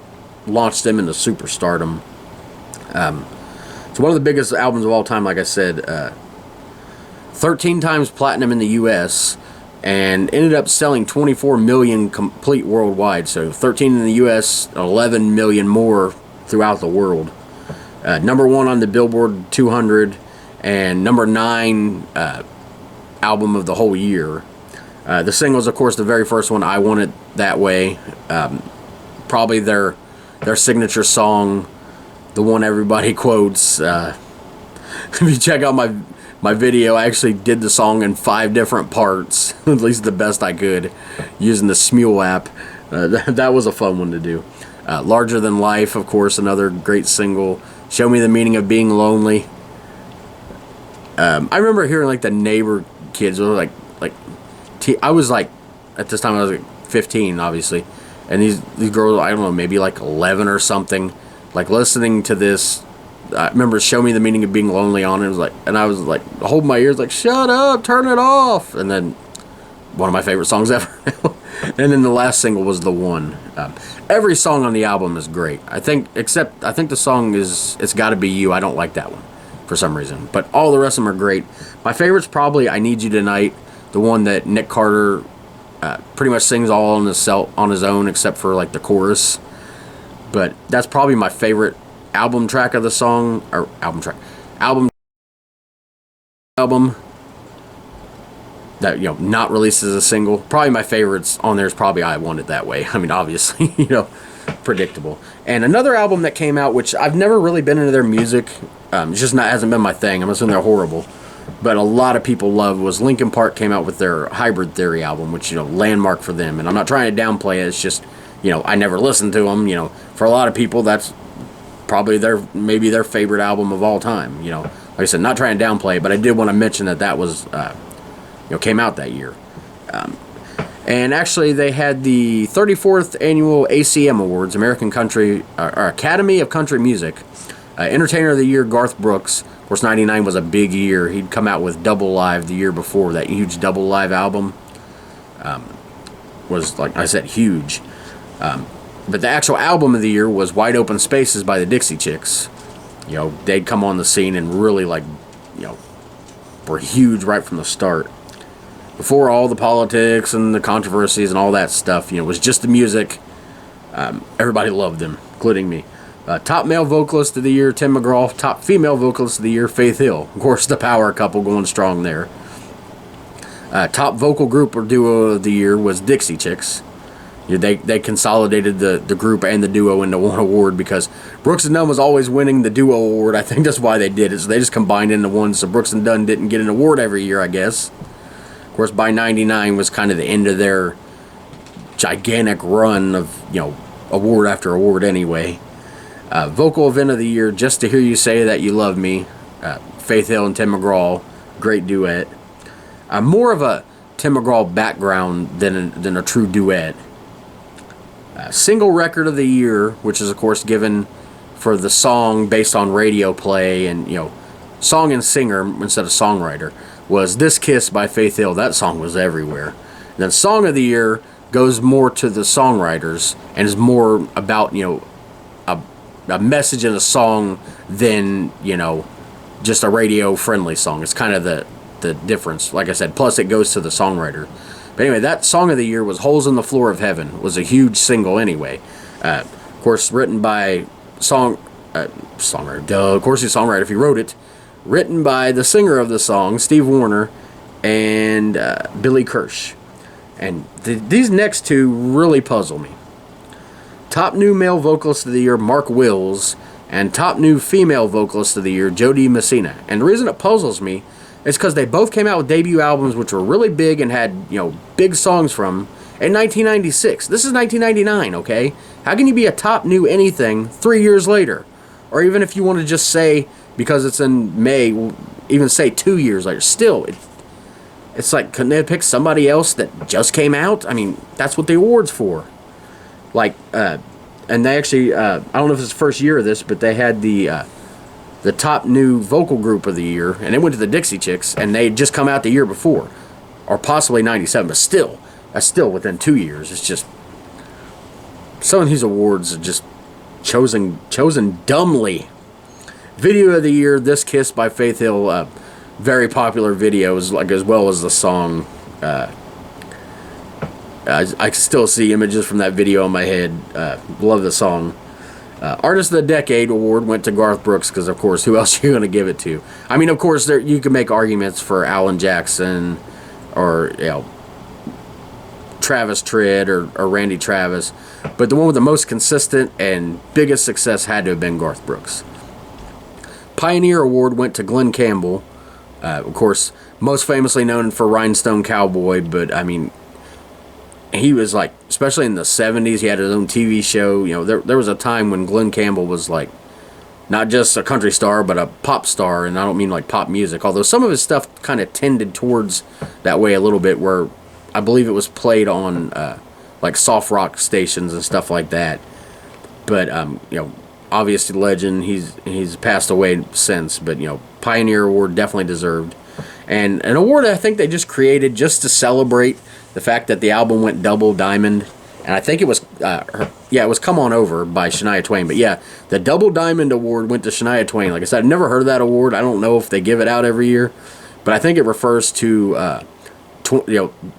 launched them into superstardom. It's one of the biggest albums of all time. Like I said, 13 times platinum in the U.S. and ended up selling 24 million complete worldwide. So 13 in the U.S., 11 million more throughout the world. Number 1 on the Billboard 200 and number 9 album of the whole year. The single is, of course, the very first one, "I Want It That Way." Probably their signature song, the one everybody quotes. If you check out my video, I actually did the song in 5 different parts, at least the best I could, using the Smule app. That was a fun one to do. "Larger Than Life," of course, another great single. "Show Me the Meaning of Being Lonely." I remember hearing like the neighbor kids were like I was like, at this time I was like 15, obviously, and these girls, I don't know, maybe like 11 or something, like listening to this. I remember "Show Me the Meaning of Being Lonely" on it. It was like, and I was like holding my ears like, shut up, turn it off. And then one of my favorite songs ever. And then the last single was "The One." Every song on the album is great. I think the song is "It's Gotta Be You." I don't like that one for some reason, but all the rest of them are great. My favorite's probably "I Need You Tonight," the one that Nick Carter pretty much sings all on his own, except for like the chorus. But that's probably my favorite album track of the song, or album that not released as a single. Probably my favorites on there is probably "I Want It That Way." I mean, obviously, predictable. And another album that came out, which I've never really been into their music, it's just hasn't been my thing. I'm assuming they're horrible, but a lot of people love, was Linkin Park came out with their Hybrid Theory album, which landmark for them. And I'm not trying to downplay it. It's just I never listened to them. For a lot of people, that's probably maybe their favorite album of all time. Like I said, not trying to downplay it, but I did want to mention that was came out that year. And actually, they had the 34th annual ACM Awards, American Country or Academy of Country Music. Entertainer of the Year, Garth Brooks. Of course, 99 was a big year. He'd come out with Double Live the year before. That huge Double Live album was, like I said, huge. But the actual album of the year was Wide Open Spaces by the Dixie Chicks. They'd come on the scene and really, were huge right from the start. Before all the politics and the controversies and all that stuff, it was just the music. Everybody loved them, including me. Top male vocalist of the year, Tim McGraw. Top female vocalist of the year, Faith Hill. Of course, the power couple going strong there. Top vocal group or duo of the year was Dixie Chicks. They consolidated the group and the duo into one award, because Brooks and Dunn was always winning the duo award. I think that's why they did it. So they just combined into one, so Brooks and Dunn didn't get an award every year, I guess. Of course, by 99 was kind of the end of their gigantic run of, award after award anyway. Vocal event of the year, Just to Hear You Say That You Love Me. Faith Hill and Tim McGraw, great duet. More of a Tim McGraw background than a true duet. Single record of the year, which is of course given for the song based on radio play and song and singer instead of songwriter, was This Kiss by Faith Hill. That song was everywhere. And then song of the year goes more to the songwriters and is more about a message in a song than just a radio friendly song. It's kind of the difference, like I said. Plus it goes to the songwriter. But anyway, that song of the year was Holes in the Floor of Heaven. It was a huge single anyway. Of course, written by songwriter. Duh, of course he's a songwriter if he wrote it. Written by the singer of the song, Steve Wariner, and Billy Kirsch. And these next two really puzzle me. Top New Male Vocalist of the Year, Mark Wills, and Top New Female Vocalist of the Year, Jody Messina. And the reason it puzzles me is because they both came out with debut albums which were really big and had, big songs from in 1996. This is 1999, okay? How can you be a top new anything 3 years later? Or even if you want to just say, because it's in May, even say 2 years later. Still, it's like, couldn't they pick somebody else that just came out? I mean, that's what the award's for. Like, and they actually, I don't know if it's the first year of this, but they had the top new vocal group of the year, and they went to the Dixie Chicks, and they had just come out the year before, or possibly 97, but still, that's still within 2 years. It's just, some of these awards are just chosen dumbly. Video of the year, This Kiss by Faith Hill, very popular videos, like as well as the song. I still see images from that video in my head. Love the song. Artist of the Decade award went to Garth Brooks because, of course, who else are you going to give it to? I mean, of course, you can make arguments for Alan Jackson or Travis Tritt or Randy Travis, but the one with the most consistent and biggest success had to have been Garth Brooks. Pioneer Award went to Glenn Campbell, of course, most famously known for Rhinestone Cowboy, but I mean, he was like, especially in the 70s, he had his own TV show. There was a time when Glenn Campbell was like, not just a country star, but a pop star, and I don't mean like pop music, although some of his stuff kind of tended towards that way a little bit, where I believe it was played on like soft rock stations and stuff like that. But obviously legend. He's passed away since, but Pioneer Award definitely deserved, and an award I think they just created just to celebrate the fact that the album went double diamond. And I think it was it was Come On Over by Shania Twain. But yeah, the Double Diamond Award went to Shania Twain. Like I said, I've never heard of that award. I don't know if they give it out every year, but I think it refers to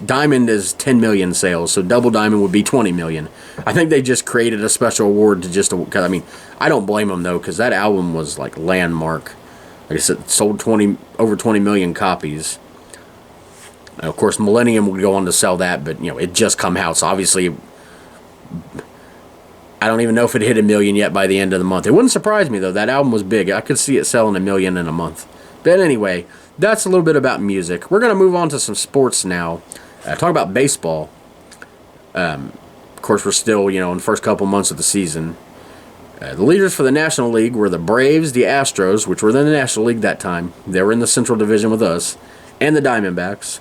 diamond is 10 million sales, so double diamond would be 20 million. I think they just created a special award to just, because I mean, I don't blame them though, because that album was like landmark. Like I said, it sold over 20 million copies. And of course, Millennium would go on to sell that, but it just come out, so obviously, I don't even know if it hit 1 million yet by the end of the month. It wouldn't surprise me though. That album was big. I could see it selling 1 million in a month. But anyway, that's a little bit about music. We're going to move on to some sports now. Talk about baseball. Of course, we're still, in the first couple months of the season. The leaders for the National League were the Braves, the Astros, which were in the National League that time. They were in the Central Division with us, and the Diamondbacks.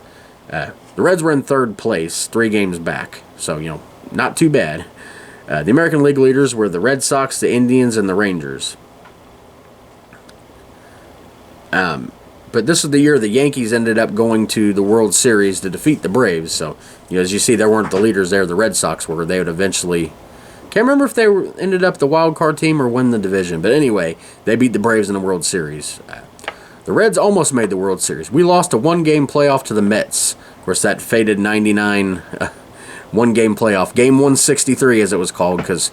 The Reds were in third place, 3 games back. So, not too bad. The American League leaders were the Red Sox, the Indians, and the Rangers. But this is the year the Yankees ended up going to the World Series to defeat the Braves. So, as you see, there weren't the leaders there. The Red Sox were. They would eventually... Can't remember if they ended up the wild card team or win the division. But anyway, they beat the Braves in the World Series. The Reds almost made the World Series. We lost a 1-game playoff to the Mets. Of course, that faded 99 1-game playoff. Game 163, as it was called, because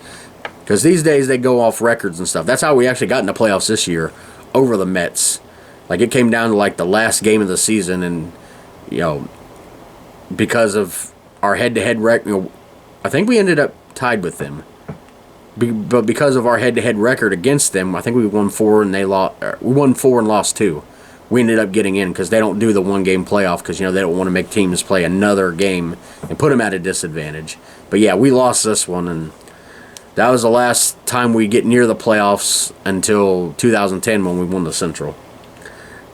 these days they go off records and stuff. That's how we actually got into playoffs this year, over the Mets. Like, it came down to, like, the last game of the season, and, because of our head-to-head record, I think we ended up tied with them. But because of our head-to-head record against them, I think we won 4 and they lost. We won 4 and lost 2. We ended up getting in because they don't do the 1-game playoff because, they don't want to make teams play another game and put them at a disadvantage. But, yeah, we lost this one, and that was the last time we get near the playoffs until 2010 when we won the Central.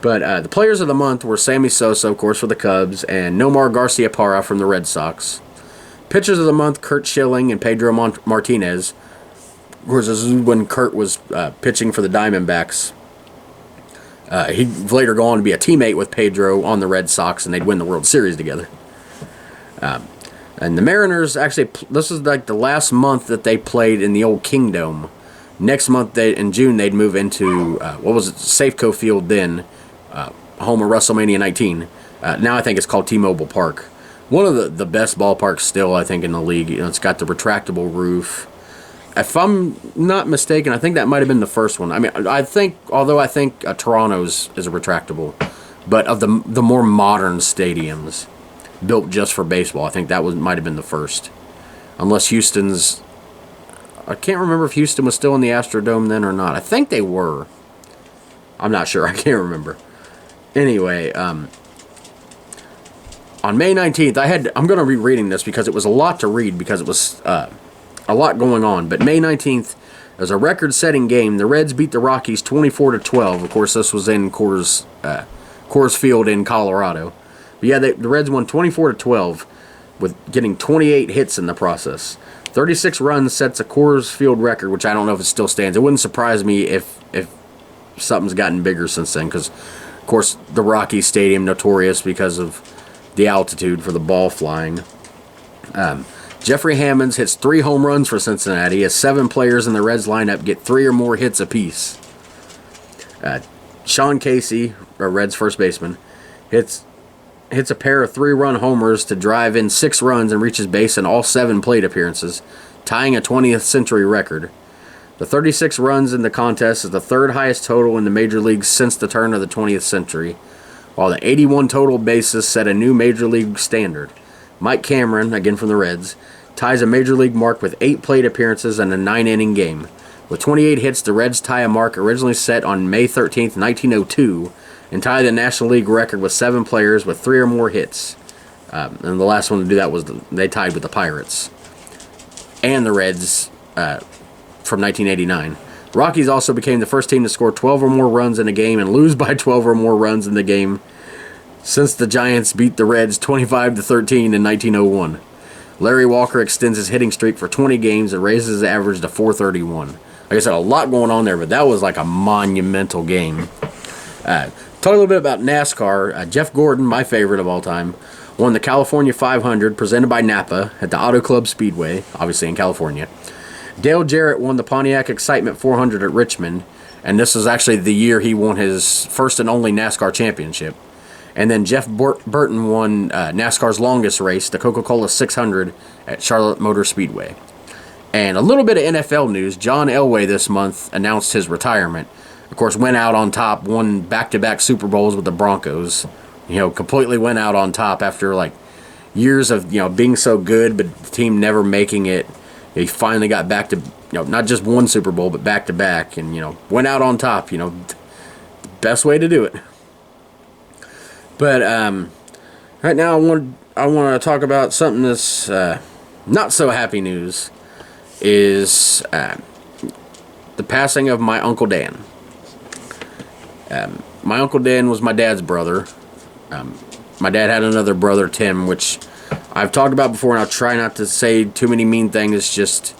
But the players of the month were Sammy Sosa, of course, for the Cubs, and Nomar Garciaparra from the Red Sox. Pitchers of the month, Curt Schilling and Pedro Martinez. Of course, this is when Curt was pitching for the Diamondbacks. He'd later go on to be a teammate with Pedro on the Red Sox, and they'd win the World Series together. And the Mariners, actually, this is like the last month that they played in the old Kingdome. Next month, in June, they'd move into, Safeco Field then, home of WrestleMania 19. Now I think it's called T-Mobile Park. One of the best ballparks still, I think, in the league. It's got the retractable roof. If I'm not mistaken, I think that might have been the first one. I mean, I think Toronto's is a retractable, but of the more modern stadiums built just for baseball, I think that might have been the first. Unless Houston's, I can't remember if Houston was still in the Astrodome then or not. I think they were. I'm not sure. I can't remember. Anyway, on May 19th, I'm going to be reading this because it was a lot to read because it was a lot going on. But May 19th, it was a record-setting game. The Reds beat the Rockies 24-12. Of course, this was in Coors Field in Colorado. But yeah, the Reds won 24-12 with getting 28 hits in the process. 36 runs sets a Coors Field record, which I don't know if it still stands. It wouldn't surprise me if something's gotten bigger since then, because, of course, the Rockies Stadium, notorious because of the altitude for the ball flying. Jeffrey Hammonds hits 3 home runs for Cincinnati as 7 players in the Reds lineup get 3 or more hits apiece. Sean Casey, a Reds first baseman, hits a pair of 3-run homers to drive in 6 runs and reaches base in all 7 plate appearances, tying a 20th century record. The 36 runs in the contest is the 3rd highest total in the major leagues since the turn of the 20th century, while the 81 total bases set a new major league standard. Mike Cameron, again from the Reds, ties a major league mark with 8 plate appearances and a 9-inning game. With 28 hits, the Reds tie a mark originally set on May 13, 1902, and tie the National League record with 7 players with 3 or more hits. And the last one to do that was they tied with the Pirates and the Reds from 1989. The Rockies also became the first team to score 12 or more runs in a game and lose by 12 or more runs in the game since the Giants beat the Reds 25-13 in 1901. Larry Walker extends his hitting streak for 20 games and raises his average to .431. Like I said, a lot going on there, but that was like a monumental game. Talk a little bit about NASCAR. Jeff Gordon, my favorite of all time, won the California 500 presented by Napa at the Auto Club Speedway, obviously in California. Dale Jarrett won the Pontiac Excitement 400 at Richmond, and this was actually the year he won his first and only NASCAR championship. And then Jeff Burton won NASCAR's longest race, the Coca-Cola 600 at Charlotte Motor Speedway. And a little bit of NFL news. John Elway this month announced his retirement. Of course, went out on top, won back-to-back Super Bowls with the Broncos. Completely went out on top after like years of being so good, but the team never making it. He finally got back to not just one Super Bowl, but back-to-back, and went out on top. The best way to do it. But right now, I want to talk about something that's not so happy news. Is the passing of my Uncle Dan. My Uncle Dan was my dad's brother. My dad had another brother, Tim, which I've talked about before, and I'll try not to say too many mean things. It's just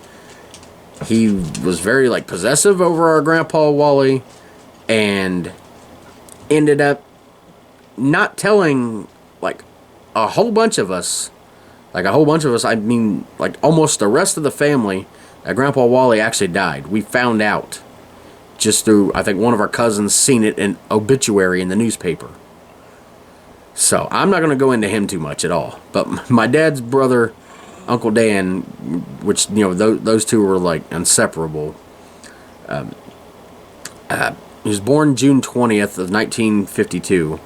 he was very possessive over our grandpa Wally, and ended up not telling a whole bunch of us. I mean, almost the rest of the family, that Grandpa Wally actually died. We found out just through, I think, one of our cousins seen it in obituary in the newspaper. So, I'm not going to go into him too much at all. But my dad's brother, Uncle Dan, which, those two were, inseparable. He was born June 20th of 1952.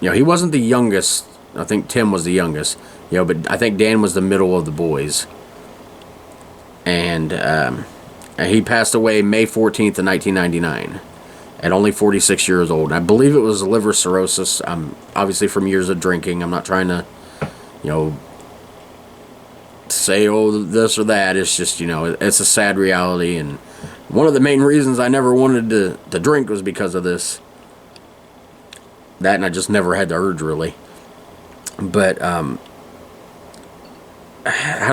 He wasn't the youngest. I think Tim was the youngest, but I think Dan was the middle of the boys. And he passed away May 14th of 1999 at only 46 years old. And I believe it was liver cirrhosis, obviously from years of drinking. I'm not trying to, say, this or that. It's just, it's a sad reality. And one of the main reasons I never wanted to drink was because of this. That, and I just never had the urge, really. But I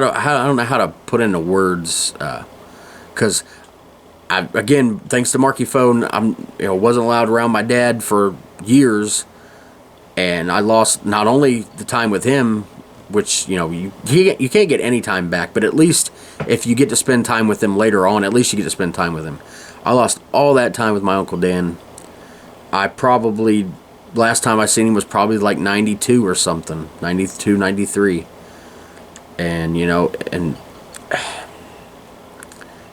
don't know how to put into words, because again, thanks to Marky Phone, wasn't allowed around my dad for years, and I lost not only the time with him, which you can't get any time back, but at least if you get to spend time with him later on, at least you get to spend time with him. I lost all that time with my Uncle Dan. Last time I seen him was probably 92 or something. 92, 93. And, and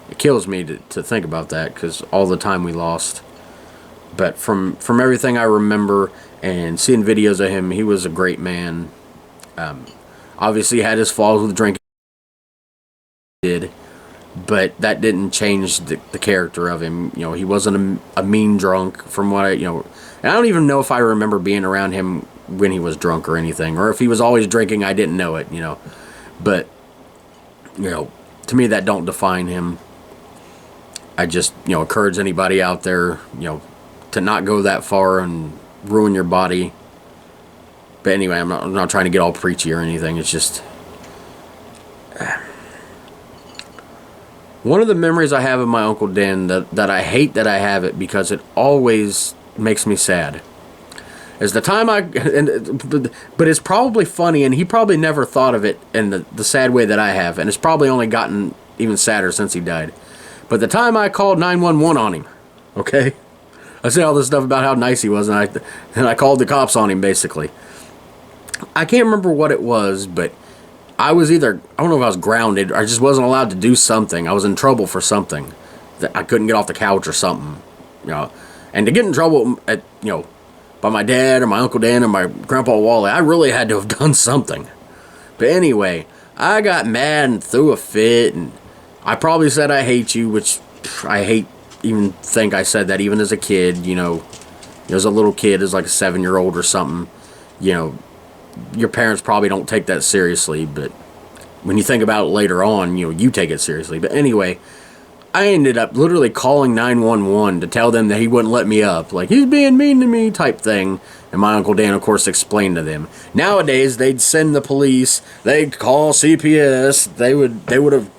it kills me to think about that, because all the time we lost. But from everything I remember and seeing videos of him, he was a great man. Obviously had his flaws with drinking. Did. but that didn't change the character of him. You know, he wasn't a mean drunk from what and I don't even know if I remember being around him when he was drunk or anything, or if he was always drinking, I didn't know it, but, to me that don't define him. I just, encourage anybody out there, to not go that far and ruin your body. But anyway, I'm not trying to get all preachy or anything. It's just one of the memories I have of my Uncle Dan that I hate that I have it because it always makes me sad. Is the time but it's probably funny, and he probably never thought of it in the sad way that I have, and it's probably only gotten even sadder since he died. But the time I called 911 on him, okay? I said all this stuff about how nice he was, and I called the cops on him, basically. I can't remember what it was, but I was I don't know if I was grounded, or I just wasn't allowed to do something. I was in trouble for something. That I couldn't get off the couch or something, And to get in trouble by my dad or my Uncle Dan or my Grandpa Wally, I really had to have done something. But anyway, I got mad and threw a fit, and I probably said I hate you, which I hate even think I said that even as a kid, as a little kid, as like a 7-year-old or something, your parents probably don't take that seriously, but when you think about it later on, you take it seriously. But anyway, I ended up literally calling 911 to tell them that he wouldn't let me up. Like, he's being mean to me type thing. And my Uncle Dan, of course, explained to them. Nowadays, they'd send the police. They'd call CPS. They would have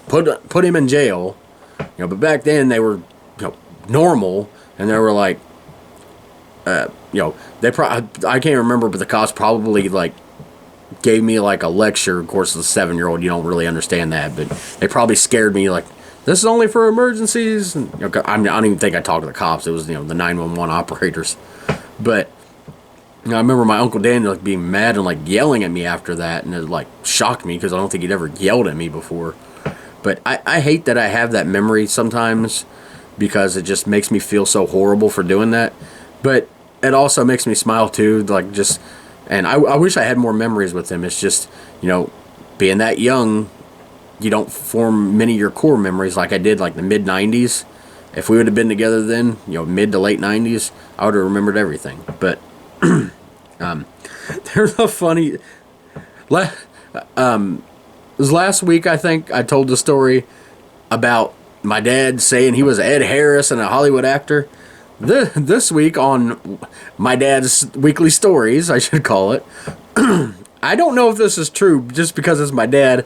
put him in jail. But back then, they were normal. And they were like, I can't remember, but the cops probably, gave me, a lecture. Of course, as a 7-year-old, you don't really understand that. But they probably scared me, this is only for emergencies. And, I don't even think I talked to the cops. It was, the 911 operators. But I remember my Uncle Dan being mad and yelling at me after that, and it shocked me because I don't think he'd ever yelled at me before. But I hate that I have that memory sometimes because it just makes me feel so horrible for doing that. But it also makes me smile too, and I wish I had more memories with him. It's just, being that young, you don't form many of your core memories like I did, the mid-90s. If we would have been together then, mid to late 90s, I would have remembered everything. But there's a funny... it was last week, I think, I told the story about my dad saying he was Ed Harris and a Hollywood actor. This week on my dad's weekly stories, I should call it, I don't know if this is true just because it's my dad,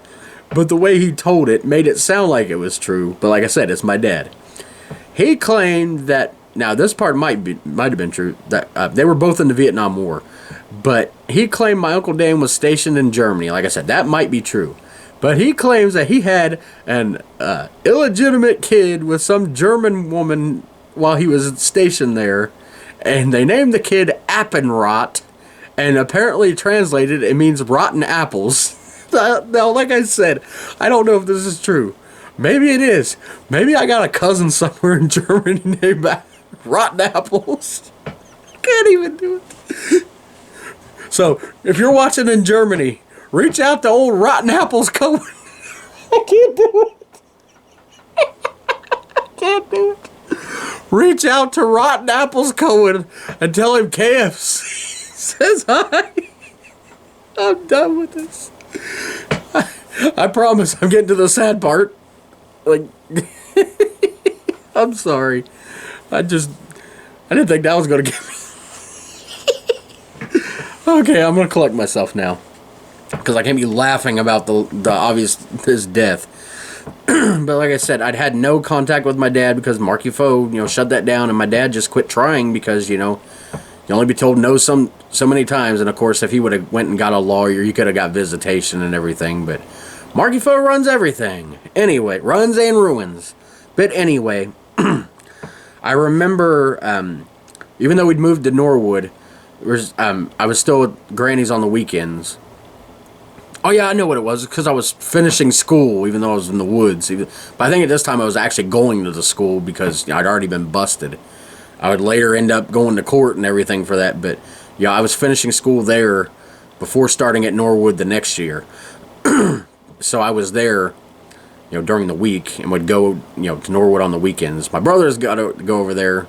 but the way he told it made it sound like it was true. But like I said, it's my dad. He claimed that, now this part might have been true, that they were both in the Vietnam War. But he claimed my Uncle Dan was stationed in Germany. Like I said, that might be true. But he claims that he had an illegitimate kid with some German woman while he was stationed there. And they named the kid Appenrot. And apparently translated, it means rotten apples. Now, like I said, I don't know if this is true. Maybe it is. Maybe I got a cousin somewhere in Germany named Rotten Apples. Can't even do it. So, if you're watching in Germany, reach out to old Rotten Apples Cohen. I can't do it. I can't do it. Reach out to Rotten Apples Cohen and tell him KFC says hi. I'm done with this. I promise I'm getting to the sad part. I'm sorry. I didn't think that was going to get me. Okay, I'm going to collect myself now. Because I can't be laughing about the obvious his death. But like I said, I'd had no contact with my dad because Marky Foe, shut that down, and my dad just quit trying because, you only be told no so many times. And of course, if he would have went and got a lawyer, you could have got visitation and everything. But Marky Foe runs everything. Anyway, runs and ruins. But anyway, I remember, even though we'd moved to Norwood, I was still at Granny's on the weekends. Oh yeah, I know what it was. Because I was finishing school, even though I was in the woods. But I think at this time I was actually going to the school because I'd already been busted. I would later end up going to court and everything for that. But yeah, I was finishing school there before starting at Norwood the next year. So I was there, during the week, and would go, to Norwood on the weekends. My brothers got to go over there,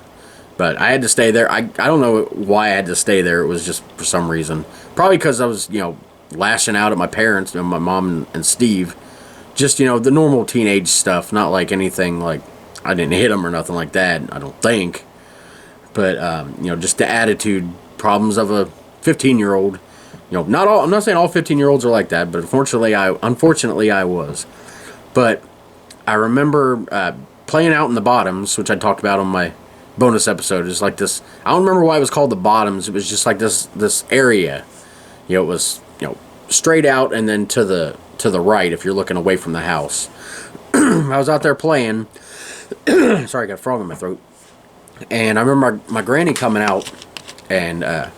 but I had to stay there. I don't know why I had to stay there. It was just for some reason. Probably because I was, lashing out at my parents, my mom and Steve. Just, the normal teenage stuff, not like anything like I didn't hit them or nothing like that, I don't think. But, just the attitude problems of a 15-year-old. Not all. I'm not saying all 15-year-olds are like that, but unfortunately, I was. But I remember playing out in the bottoms, which I talked about on my bonus episode. It's like this. I don't remember why it was called the bottoms. It was just like this area. It was straight out and then to the right if you're looking away from the house. I was out there playing. Sorry, I got a frog in my throat. And I remember my granny coming out and.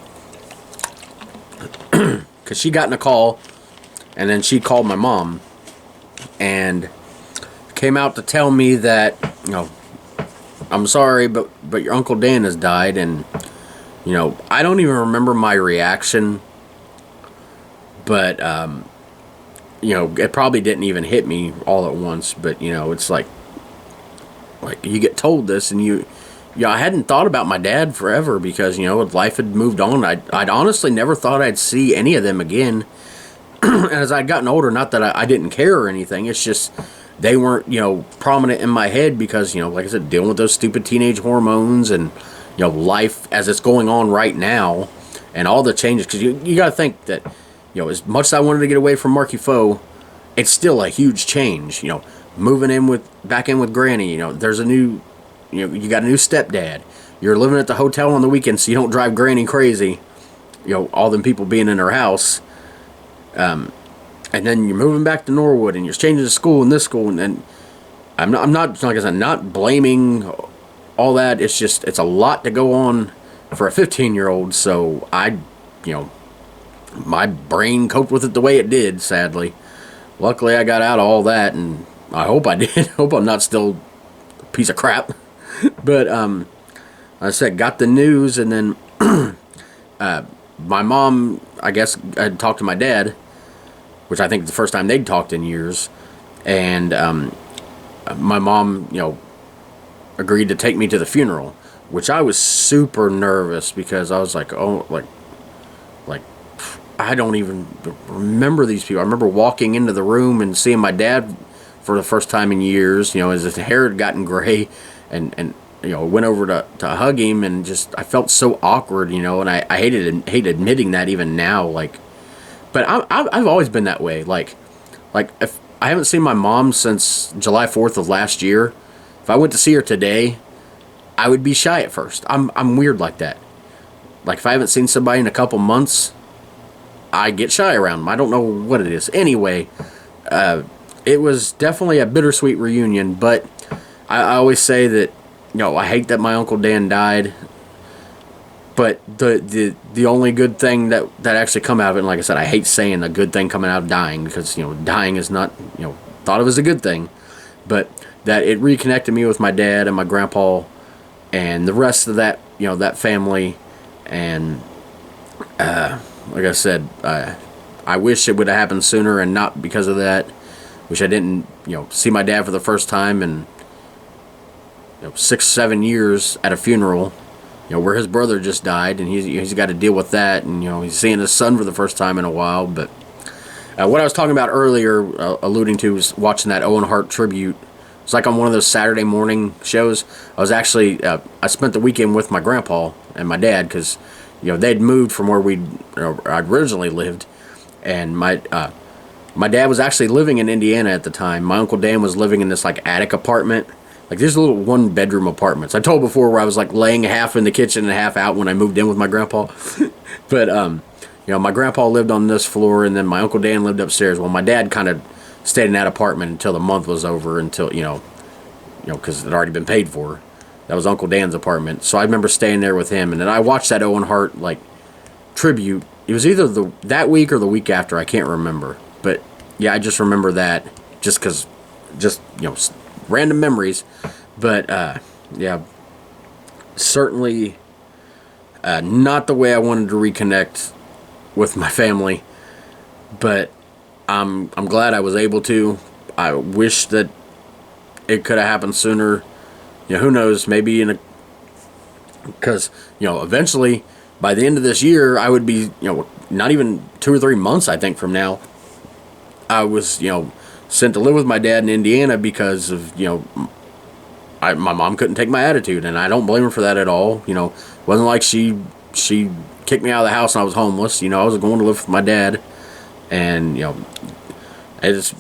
Because she got in a call, and then she called my mom, and came out to tell me that, I'm sorry, but your Uncle Dan has died, and, I don't even remember my reaction, but, it probably didn't even hit me all at once, but, it's like you get told this, and I hadn't thought about my dad forever because, life had moved on. I'd honestly never thought I'd see any of them again. And as I'd gotten older, not that I didn't care or anything, it's just they weren't, prominent in my head because, like I said, dealing with those stupid teenage hormones and, life as it's going on right now and all the changes. Because you got to think that, as much as I wanted to get away from Marky Foe, it's still a huge change. Moving back in with Granny, there's a new... you got a new stepdad. You're living at the hotel on the weekend so you don't drive Granny crazy. All them people being in her house. And then you're moving back to Norwood and you're changing to school and this school. And I'm not, like I said, not blaming all that. It's just, it's a lot to go on for a 15-year-old. So my brain coped with it the way it did, sadly. Luckily, I got out of all that, and I hope I did. I hope I'm not still a piece of crap. But, I said, got the news, and then my mom, I guess, had talked to my dad, which I think is the first time they'd talked in years, and my mom, agreed to take me to the funeral, which I was super nervous because I was like, oh, like I don't even remember these people. I remember walking into the room and seeing my dad for the first time in years, as his hair had gotten gray. And went over to hug him, and just I felt so awkward, and I hate admitting that even now, but I've always been that way, like if I haven't seen my mom since July 4th of last year, if I went to see her today, I would be shy at first. I'm weird like that. Like if I haven't seen somebody in a couple months, I get shy around them. I don't know what it is. Anyway, it was definitely a bittersweet reunion, but I always say that, I hate that my Uncle Dan died, but the only good thing that actually come out of it, and like I said, I hate saying the good thing coming out of dying, because, dying is not, thought of as a good thing, but that it reconnected me with my dad and my grandpa and the rest of that, that family, and, like I said, I wish it would have happened sooner and not because of that. Wish I didn't, see my dad for the first time in 6-7 years at a funeral, where his brother just died, and he's got to deal with that, and he's seeing his son for the first time in a while. But what I was talking about earlier, alluding to, was watching that Owen Hart tribute. It's like on one of those Saturday morning shows. I was actually I spent the weekend with my grandpa and my dad because they'd moved from where I'd originally lived, and my dad was actually living in Indiana at the time. My Uncle Dan was living in this attic apartment. These little one-bedroom apartments. I told before where I was laying half in the kitchen and half out when I moved in with my grandpa. But, my grandpa lived on this floor, and then my Uncle Dan lived upstairs. Well, my dad kind of stayed in that apartment until the month was over, until, because it had already been paid for. That was Uncle Dan's apartment. So I remember staying there with him, and then I watched that Owen Hart, tribute. It was either that week or the week after. I can't remember. But, yeah, I just remember that just because, random memories. But yeah, certainly not the way I wanted to reconnect with my family, but I'm glad I was able to. I wish that it could have happened sooner. You know, who knows? Maybe because, you know, eventually by the end of this year, I would be, you know, not even 2 or 3 months, I think, from now, I was, you know, sent to live with my dad in Indiana because of, you know, my mom couldn't take my attitude, and I don't blame her for that at all. You know, it wasn't like she kicked me out of the house and I was homeless. You know, I was going to live with my dad, and, you know, it's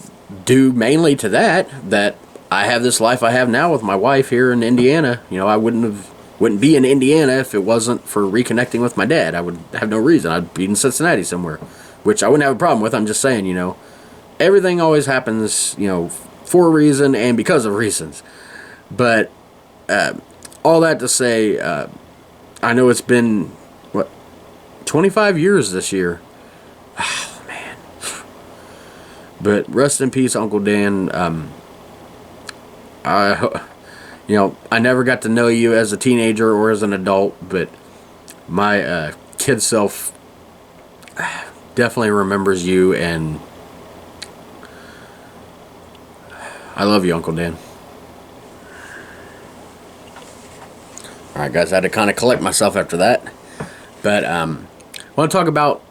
due mainly to that I have this life I have now with my wife here in Indiana. You know, I wouldn't be in Indiana if it wasn't for reconnecting with my dad. I would have no reason. I'd be in Cincinnati somewhere, which I wouldn't have a problem with. I'm just saying, you know, everything always happens, you know, for a reason and because of reasons. But all that to say, I know it's been, 25 years this year. Oh, man. But rest in peace, Uncle Dan. You know, I never got to know you as a teenager or as an adult, but my kid self definitely remembers you, and I love you, Uncle Dan. Alright, guys, I had to kind of collect myself after that. But I want to talk about,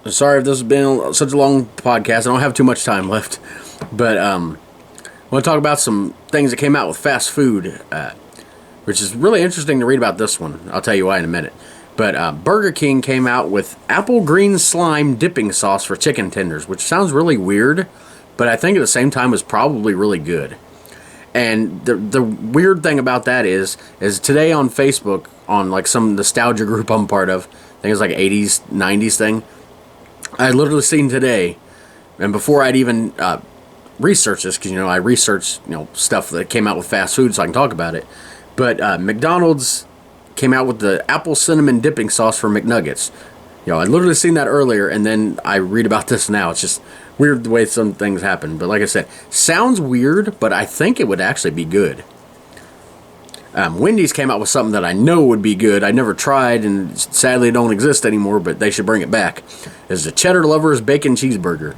sorry if this has been such a long podcast, I don't have too much time left, but I want to talk about some things that came out with fast food, which is really interesting to read about this one. I'll tell you why in a minute. But Burger King came out with apple green slime dipping sauce for chicken tenders, which sounds really weird, but I think at the same time was probably really good. And the weird thing about that is today on Facebook, on like some nostalgia group I'm part of, I think it's like 80's, 90's thing, I literally seen today, and before I'd even research this, because, you know, I research, you know, stuff that came out with fast food so I can talk about it, but McDonald's came out with the apple cinnamon dipping sauce for McNuggets. You know, I literally seen that earlier, and then I read about this now. It's just weird the way some things happen, but like I said, sounds weird, but I think it would actually be good. Wendy's came out with something that I know would be good. I never tried, and sadly it don't exist anymore, but they should bring it back. It's the Cheddar Lovers Bacon Cheeseburger,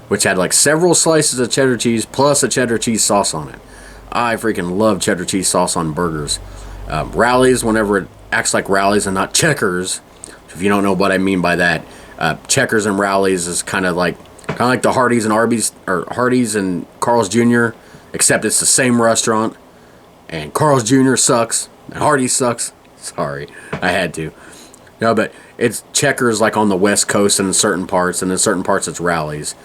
which had like several slices of cheddar cheese plus a cheddar cheese sauce on it. I freaking love cheddar cheese sauce on burgers. Rallies, whenever it acts like Rallies and not Checkers, if you don't know what I mean by that, Checkers and Rallies is kind of like the Hardee's and Arby's, or Hardee's and Carl's Jr., except it's the same restaurant, and Carl's Jr. sucks, and Hardee's sucks. Sorry, I had to. No, but it's Checkers like on the West Coast and in certain parts, and in certain parts it's Rallies.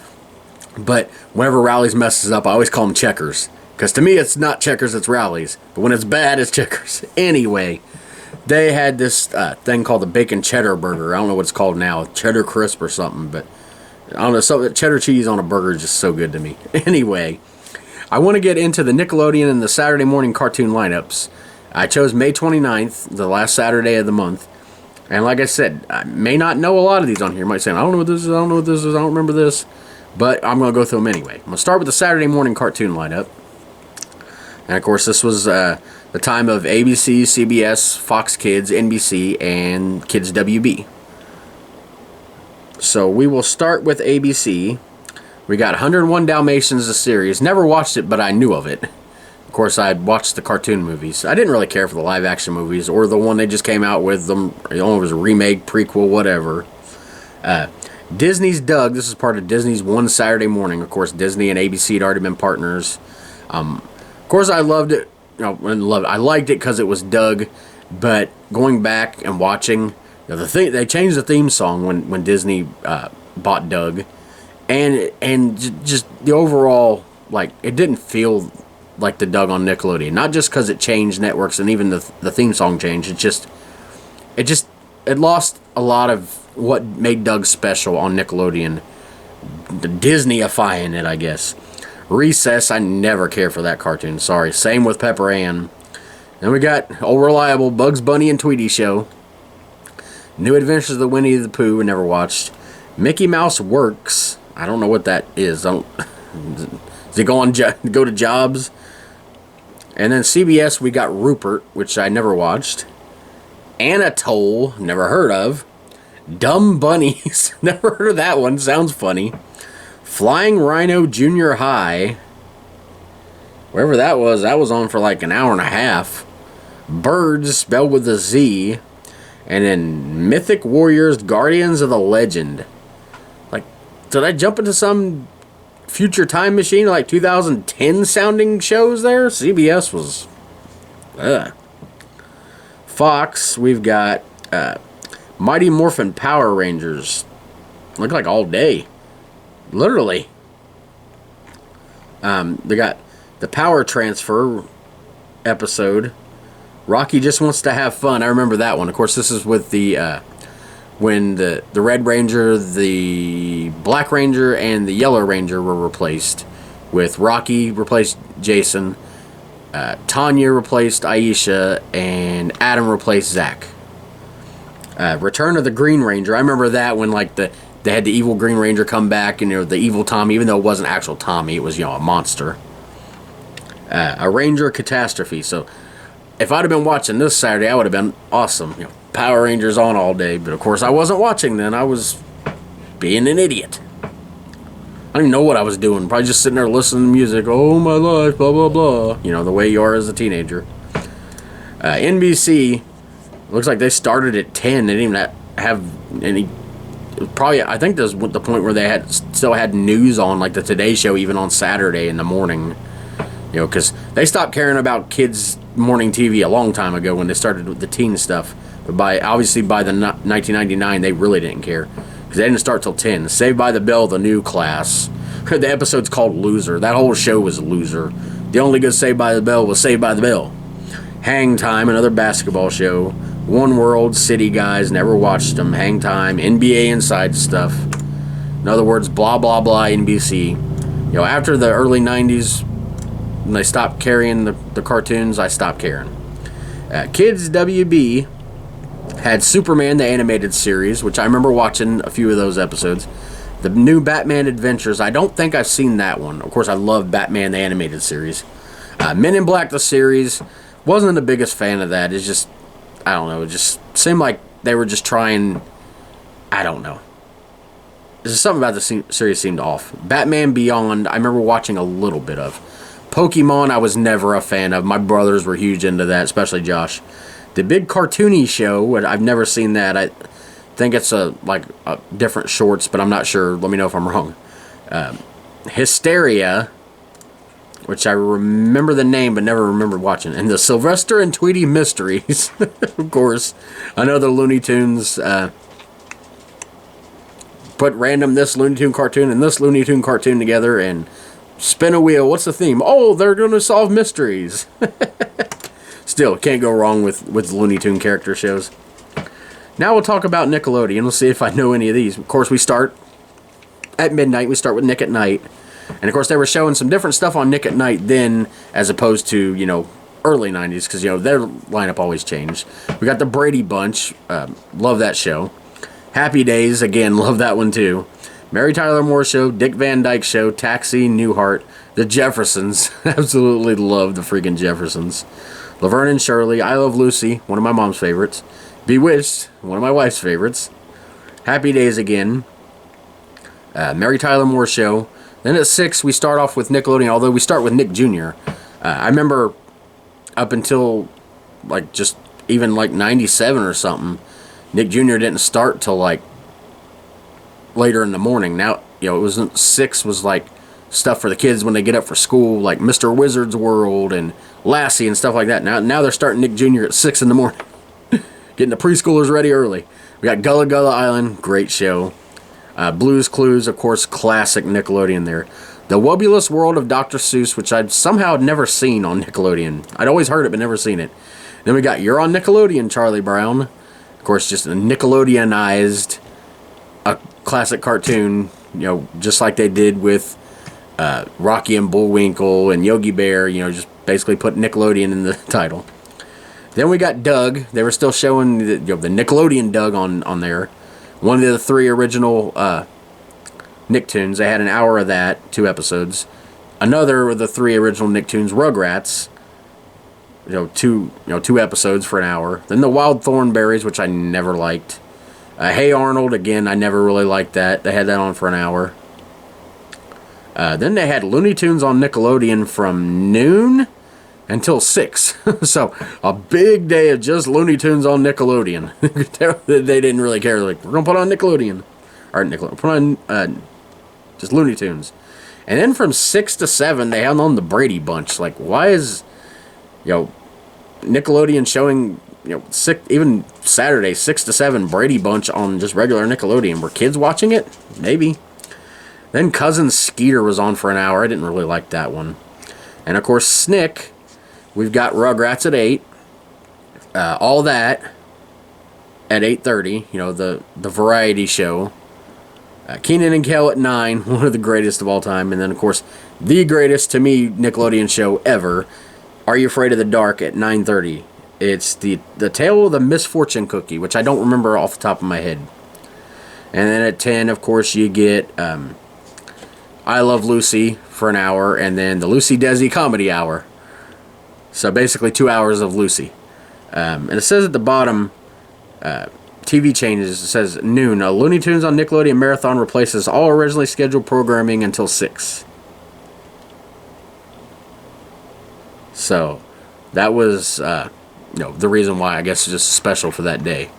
But whenever Rallies messes up, I always call them Checkers, because to me it's not Checkers, it's Rallies. But when it's bad, it's Checkers. Anyway, they had this thing called the Bacon Cheddar Burger. I don't know what it's called now, Cheddar Crisp or something, but I don't know, so cheddar cheese on a burger is just so good to me. Anyway, I want to get into the Nickelodeon and the Saturday morning cartoon lineups. I chose May 29th, the last Saturday of the month. And like I said, I may not know a lot of these on here. You might say, I don't know what this is, I don't know what this is, I don't remember this. But I'm going to go through them anyway. I'm going to start with the Saturday morning cartoon lineup. And of course, this was the time of ABC, CBS, Fox Kids, NBC, and Kids WB. So we will start with ABC. We got 101 Dalmatians, the series. Never watched it, but I knew of it. Of course, I'd watched the cartoon movies. I didn't really care for the live-action movies or the one they just came out with. Them, you know, it was a remake, prequel, whatever. Disney's Doug. This is part of Disney's One Saturday Morning. Of course, Disney and ABC had already been partners. Of course, I loved it. You know, I liked it because it was Doug. But going back and watching, you know, they changed the theme song when Disney bought Doug, and just the overall, like, it didn't feel like the Doug on Nickelodeon. Not just because it changed networks and even the theme song changed. It lost a lot of what made Doug special on Nickelodeon. Disney-ifying it, I guess. Recess, I never cared for that cartoon. Sorry. Same with Pepper Ann. Then we got Old Reliable, Bugs Bunny and Tweety Show. New Adventures of the Winnie the Pooh, never watched. Mickey Mouse Works. I don't know what that is. Does he go to jobs? And then CBS, we got Rupert, which I never watched. Anatole, never heard of. Dumb Bunnies, never heard of that one. Sounds funny. Flying Rhino Junior High. Wherever that was on for like an hour and a half. Birds, spelled with a Z. And then Mythic Warriors, Guardians of the Legend. Like, did I jump into some future time machine, like 2010 sounding shows there? CBS was... Fox, we've got Mighty Morphin Power Rangers. Look like all day. Literally. They got the Power Transfer episode. Rocky Just Wants to Have Fun. I remember that one. Of course, this is with the when the Red Ranger, the Black Ranger, and the Yellow Ranger were replaced. With Rocky replaced Jason, Tanya replaced Aisha, and Adam replaced Zach. Return of the Green Ranger. I remember that when like they had the evil Green Ranger come back, and the evil Tommy, even though it wasn't actual Tommy, it was a monster. A Ranger Catastrophe. So if I'd have been watching this Saturday, I would have been awesome. Power Rangers on all day, but of course I wasn't watching then. I was being an idiot. I don't even know what I was doing. Probably just sitting there listening to music. Oh, my life, blah, blah, blah. The way you are as a teenager. NBC, looks like they started at 10. They didn't even have any... Probably, I think this was the point where they still had news on, like the Today Show, even on Saturday in the morning. Because they stopped caring about kids' morning TV a long time ago when they started with the teen stuff. But obviously by the 1999, they really didn't care. Because they didn't start till 10. Saved by the Bell, the new class. The episode's called Loser. That whole show was Loser. The only good Saved by the Bell was Saved by the Bell. Hang Time, another basketball show. One World, City Guys, never watched them. Hang Time, NBA Inside stuff. In other words, blah, blah, blah, NBC. After the early 90s, when they stopped carrying the cartoons, I stopped caring. Kids WB had Superman, the animated series, which I remember watching a few of those episodes. The new Batman Adventures, I don't think I've seen that one. Of course, I love Batman, the animated series. Men in Black, the series, wasn't the biggest fan of that. It's just, I don't know, it just seemed like they were just trying, I don't know. There's something about the series seemed off. Batman Beyond, I remember watching a little bit of. Pokemon, I was never a fan of. My brothers were huge into that, especially Josh. The big cartoony show, I've never seen that. I think it's a different shorts, but I'm not sure. Let me know if I'm wrong. Hysteria, which I remember the name but never remember watching. And the Sylvester and Tweety Mysteries, of course. I know the Looney Tunes put random this Looney Tune cartoon and this Looney Tune cartoon together and spin a wheel. What's the theme? Oh, they're going to solve mysteries. Still, can't go wrong with Looney Tune character shows. Now we'll talk about Nickelodeon. We'll see if I know any of these. Of course, we start at midnight. We start with Nick at Night. And, of course, they were showing some different stuff on Nick at Night then as opposed to, early 90s because, their lineup always changed. We got the Brady Bunch. Love that show. Happy Days, again, love that one too. Mary Tyler Moore Show, Dick Van Dyke Show, Taxi, Newhart, The Jeffersons. Absolutely love the freaking Jeffersons. Laverne and Shirley, I Love Lucy, one of my mom's favorites. Bewitched, one of my wife's favorites. Happy Days again. Mary Tyler Moore Show. Then at 6, we start off with Nickelodeon, although we start with Nick Jr. I remember up until, just even 97 or something, Nick Jr. didn't start till, later in the morning. Now, it wasn't 6 was, stuff for the kids when they get up for school, like Mr. Wizard's World and Lassie and stuff like that. Now they're starting Nick Jr. at 6 in the morning. Getting the preschoolers ready early. We got Gullah Gullah Island, great show. Blue's Clues, of course, classic Nickelodeon there. The Wobulous World of Dr. Seuss, which I'd somehow never seen on Nickelodeon. I'd always heard it, but never seen it. Then we got You're on Nickelodeon, Charlie Brown. Of course, just a Nickelodeonized a classic cartoon, just like they did with Rocky and Bullwinkle and Yogi Bear, just basically put Nickelodeon in the title. Then we got Doug. They were still showing the Nickelodeon Doug on there. One of the 3 original Nicktoons. They had an hour of that, 2 episodes. Another of the 3 original Nicktoons, Rugrats. 2 episodes for an hour. Then the Wild Thornberries, which I never liked. Hey Arnold, again, I never really liked that. They had that on for an hour. Then they had Looney Tunes on Nickelodeon from noon until 6. So a big day of just Looney Tunes on Nickelodeon. They didn't really care. Like, we're going to put on Nickelodeon. Or Nickelodeon. Put on just Looney Tunes. And then from 6 to 7, they had on the Brady Bunch. Like, why is, Nickelodeon showing, even Saturday, 6 to 7, Brady Bunch on just regular Nickelodeon? Were kids watching it? Maybe. Then Cousin Skeeter was on for an hour. I didn't really like that one. And, of course, Snick. We've got Rugrats at 8. All That at 8:30. The variety show. Keenan and Kel at 9. One of the greatest of all time. And then, of course, the greatest, to me, Nickelodeon show ever. Are You Afraid of the Dark at 9:30. It's the Tale of the Misfortune Cookie, which I don't remember off the top of my head. And then at 10, of course, you get I Love Lucy for an hour. And then the Lucy Desi Comedy Hour. So basically 2 hours of Lucy. And it says at the bottom, TV changes. It says noon. A Looney Tunes on Nickelodeon Marathon replaces all originally scheduled programming until 6. So that was, the reason why, I guess, it's just special for that day.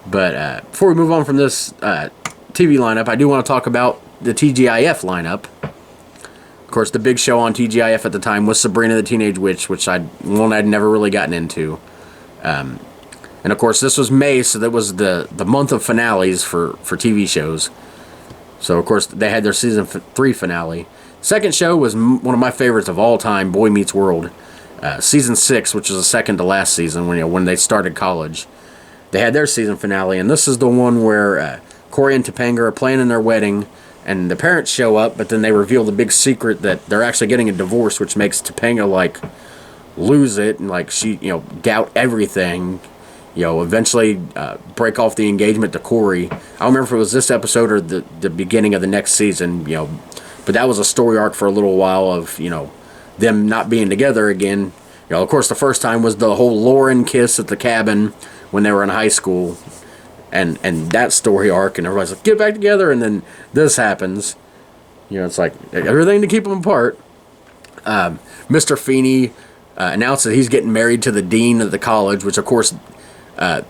But before we move on from this TV lineup, I do want to talk about the TGIF lineup. Of course, the big show on TGIF at the time was Sabrina the Teenage Witch, which I'd never really gotten into. And of course, this was May, so that was the month of finales for TV shows. So, of course, they had their season 3 finale. Second show was one of my favorites of all time, Boy Meets World. Season 6, which was the second to last season, when they started college. They had their season finale, and this is the one where Corey and Topanga are planning their wedding, and the parents show up, but then they reveal the big secret that they're actually getting a divorce, which makes Topanga, lose it, and, she, doubt everything. Eventually break off the engagement to Corey. I don't remember if it was this episode or the beginning of the next season, but that was a story arc for a little while of, them not being together again. Of course, the first time was the whole Lauren kiss at the cabin when they were in high school, and that story arc, and everybody's like, get back together, and then this happens. It's like everything to keep them apart. Mr. Feeney announced that he's getting married to the dean of the college, which, of course, I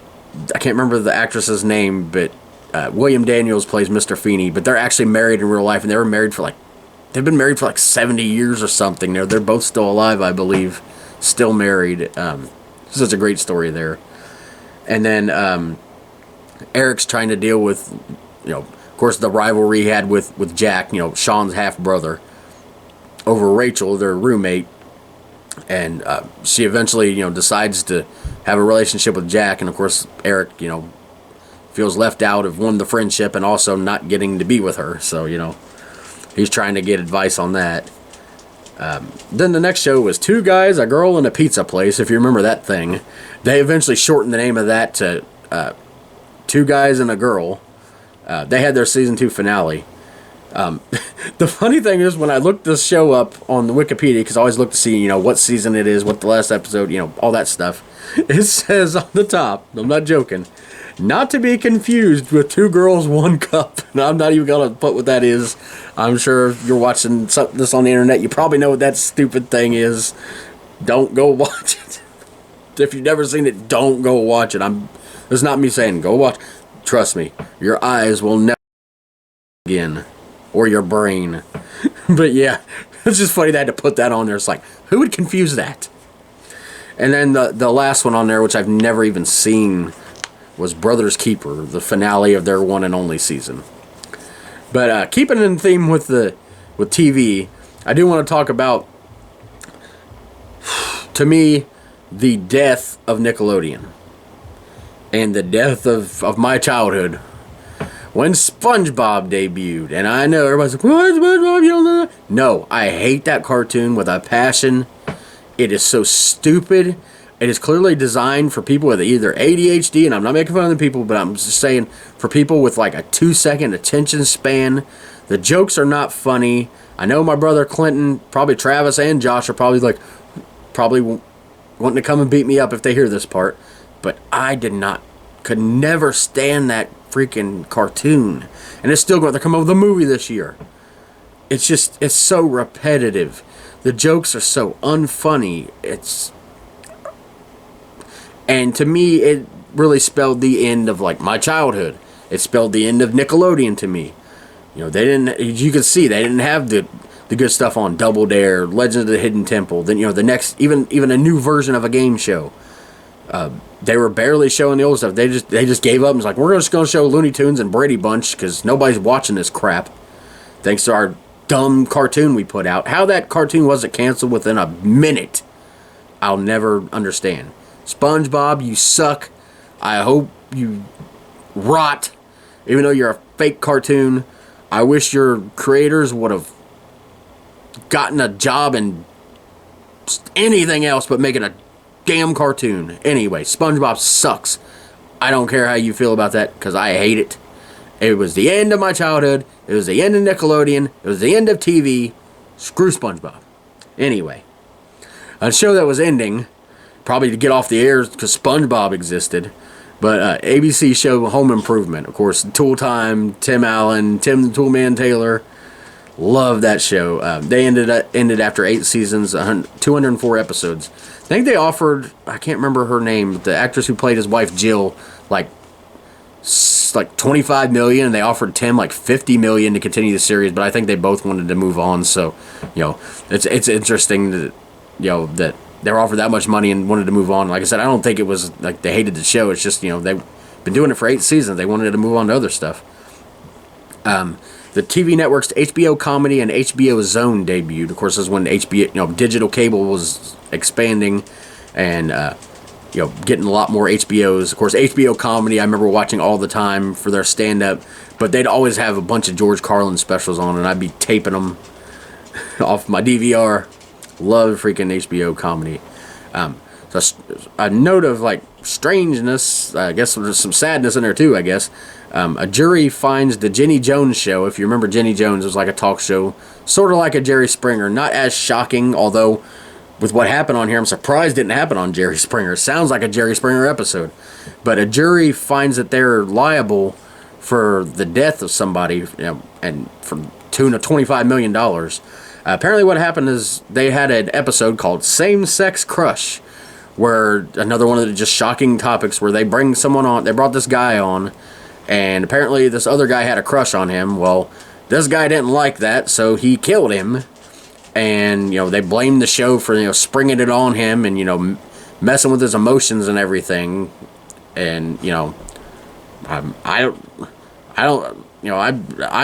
can't remember the actress's name, but William Daniels plays Mr. Feeney, but they're actually married in real life, and they were married for they've been married for 70 years or something. They're both still alive, I believe, still married. Such a great story there. And then Eric's trying to deal with, of course, the rivalry he had with Jack, Sean's half-brother, over Rachel, their roommate. And she eventually, decides to have a relationship with Jack. And, of course, Eric, feels left out of, one, the friendship and also not getting to be with her. So, he's trying to get advice on that. Then the next show was Two Guys, a Girl, and a Pizza Place, if you remember that thing. They eventually shortened the name of that to Two Guys and a Girl. They had their season 2 finale. The funny thing is, when I looked this show up on the Wikipedia, because I always look to see, what season it is, what the last episode, all that stuff, it says on the top, I'm not joking, not to be confused with Two Girls, One Cup. And I'm not even going to put what that is. I'm sure if you're watching this on the internet, you probably know what that stupid thing is. Don't go watch it. If you've never seen it, don't go watch it. It's not me saying go watch. Trust me, your eyes will never again. Or your brain. But yeah, it's just funny they had to put that on there. It's like, who would confuse that? And then the last one on there, which I've never even seen, was Brothers Keeper, the finale of their one and only season. But keeping in theme with TV, I do want to talk about, to me, the death of Nickelodeon. And the death of my childhood. When Spongebob debuted, and I know everybody's like, what, SpongeBob, you don't know that? No, I hate that cartoon with a passion. It is so stupid. It is clearly designed for people with either ADHD, and I'm not making fun of the people, but I'm just saying for people with a 2-second attention span. The jokes are not funny. I know my brother Clinton, probably Travis and Josh are probably wanting to come and beat me up if they hear this part, but I could never stand that freaking cartoon. And it's still going to come up with a movie this year. it's so repetitive. The jokes are so unfunny. And to me, it really spelled the end of like my childhood. It spelled the end of Nickelodeon to me. You know, they didn't. You could see they didn't have the good stuff on Double Dare, Legends of the Hidden Temple. Then the next even a new version of a game show. They were barely showing the old stuff. They just gave up and was like, we're just going to show Looney Tunes and Brady Bunch because nobody's watching this crap. Thanks to our dumb cartoon we put out. How that cartoon wasn't canceled within a minute, I'll never understand. SpongeBob, you suck. I hope you rot. Even though you're a fake cartoon, I wish your creators would have gotten a job in anything else but making a damn cartoon. Anyway, SpongeBob sucks. I don't care how you feel about that because I hate it. It was the end of my childhood. It was the end of Nickelodeon. It was the end of TV. Screw SpongeBob. Anyway, a show that was ending, probably to get off the air because SpongeBob existed, but ABC show Home Improvement. Of course, Tool Time, Tim Allen, Tim the Toolman Taylor. Love that show. They ended after 8 seasons, 204 episodes. I think they offered, I can't remember her name, but the actress who played his wife Jill, like $25 million, and they offered Tim like $50 million to continue the series, but I think they both wanted to move on. So, it's interesting that that they were offered that much money and wanted to move on. Like I said, I don't think it was like they hated the show. It's just they've been doing it for 8 seasons. They wanted to move on to other stuff. The TV network's HBO comedy and HBO Zone debuted. Of course, this is when HBO, digital cable was expanding and, getting a lot more HBOs. Of course, HBO comedy, I remember watching all the time for their stand-up, but they'd always have a bunch of George Carlin specials on, and I'd be taping them off my DVR. Love freaking HBO comedy. So a note of, strangeness, I guess there's some sadness in there, too, I guess. A jury finds the Jenny Jones Show. If you remember, Jenny Jones was like a talk show, sort of like a Jerry Springer. Not as shocking, although with what happened on here, I'm surprised it didn't happen on Jerry Springer. It sounds like a Jerry Springer episode. But a jury finds that they're liable for the death of somebody, and for tune of $25 million. Apparently what happened is they had an episode called Same Sex Crush, where another one of the just shocking topics where they bring someone on, they brought this guy on, and apparently this other guy had a crush on him. Well, this guy didn't like that, so he killed him. And, they blamed the show for, springing it on him and, messing with his emotions and everything. And, I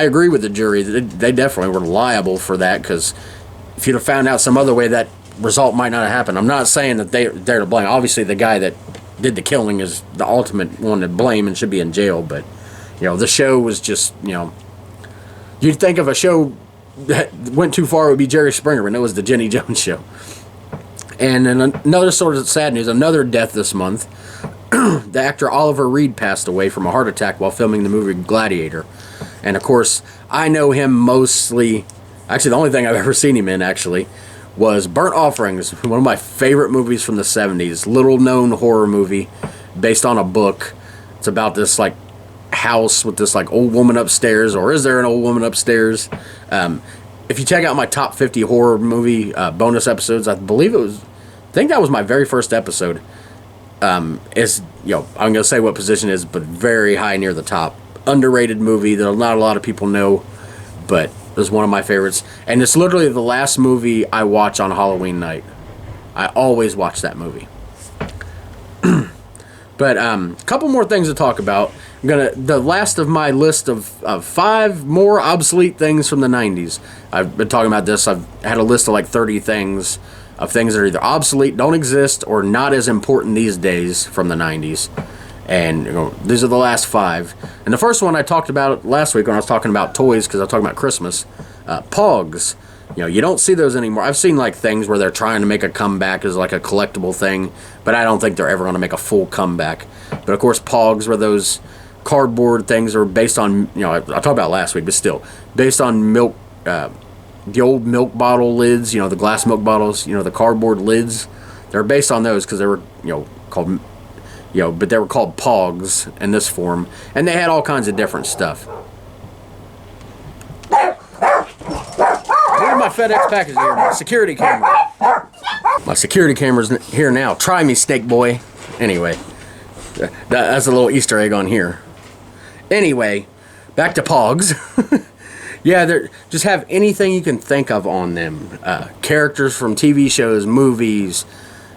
agree with the jury. They definitely were liable for that, because if you'd have found out some other way, that result might not have happened. I'm not saying that they're to blame. Obviously, the guy that did the killing is the ultimate one to blame and should be in jail. But, the show was just, you'd think of a show that went too far, it would be Jerry Springer, and it was the Jenny Jones Show. And then another sort of sad news, another death this month. The actor Oliver Reed passed away from a heart attack while filming the movie Gladiator. And of course, I know him mostly, actually the only thing I've ever seen him in actually was Burnt Offerings, one of my favorite movies from the 70s, little known horror movie based on a book. It's about this house with this old woman upstairs, or is there an old woman upstairs? If you check out my top 50 horror movie bonus episodes, I think that was my very first episode. I'm gonna say what position it is, but very high near the top. Underrated movie that not a lot of people know, but it was one of my favorites. And it's literally the last movie I watch on Halloween night. I always watch that movie. But a couple more things to talk about. The last of my list of 5 more obsolete things from the 90s. I've been talking about this. I've had a list of 30 things of things that are either obsolete, don't exist, or not as important these days from the 90s. And these are the last 5. And the first one I talked about last week when I was talking about toys, because I was talking about Christmas. Pogs. You don't see those anymore. I've seen things where they're trying to make a comeback as a collectible thing, but I don't think they're ever going to make a full comeback. But of course, Pogs were those cardboard things are based on, I talked about last week, but still based on milk, the old milk bottle lids, the glass milk bottles, the cardboard lids. They're based on those because they were, called, but they were called Pogs in this form, and they had all kinds of different stuff. FedEx package here. My security camera. My security camera's here now. Try me, Snake Boy. Anyway, that's a little Easter egg on here. Anyway, back to Pogs. Yeah, they just have anything you can think of on them. Characters from TV shows, movies.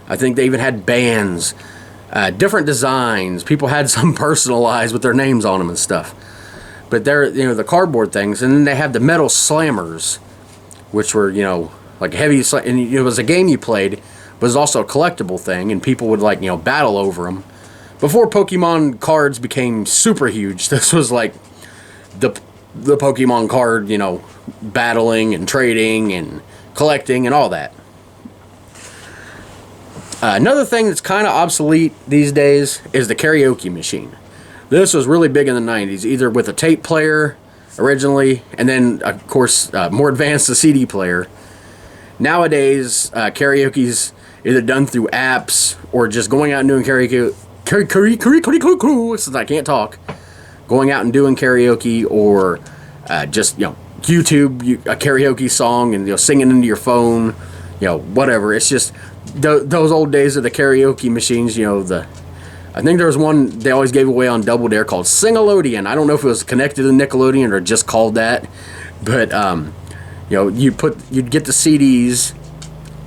I think they even had bands. Different designs. People had some personalized with their names on them and stuff. But they're, the cardboard things. And then they have the metal slammers, which were, like heavy. And it was a game you played, but it was also a collectible thing. And people would, battle over them. Before Pokemon cards became super huge, this was like the Pokemon card, battling and trading and collecting and all that. Another thing that's kind of obsolete these days is the karaoke machine. This was really big in the 90s, either with a tape player originally, and then, of course, more advanced, the CD player. Nowadays, karaoke's either done through apps or just going out and doing karaoke. Since I can't talk. Going out and doing karaoke, or just, YouTube a karaoke song and, singing into your phone, whatever. It's just those old days of the karaoke machines, I think there was one they always gave away on Double Dare called Singelodeon. I don't know if it was connected to Nickelodeon or just called that, but you'd get the CDs,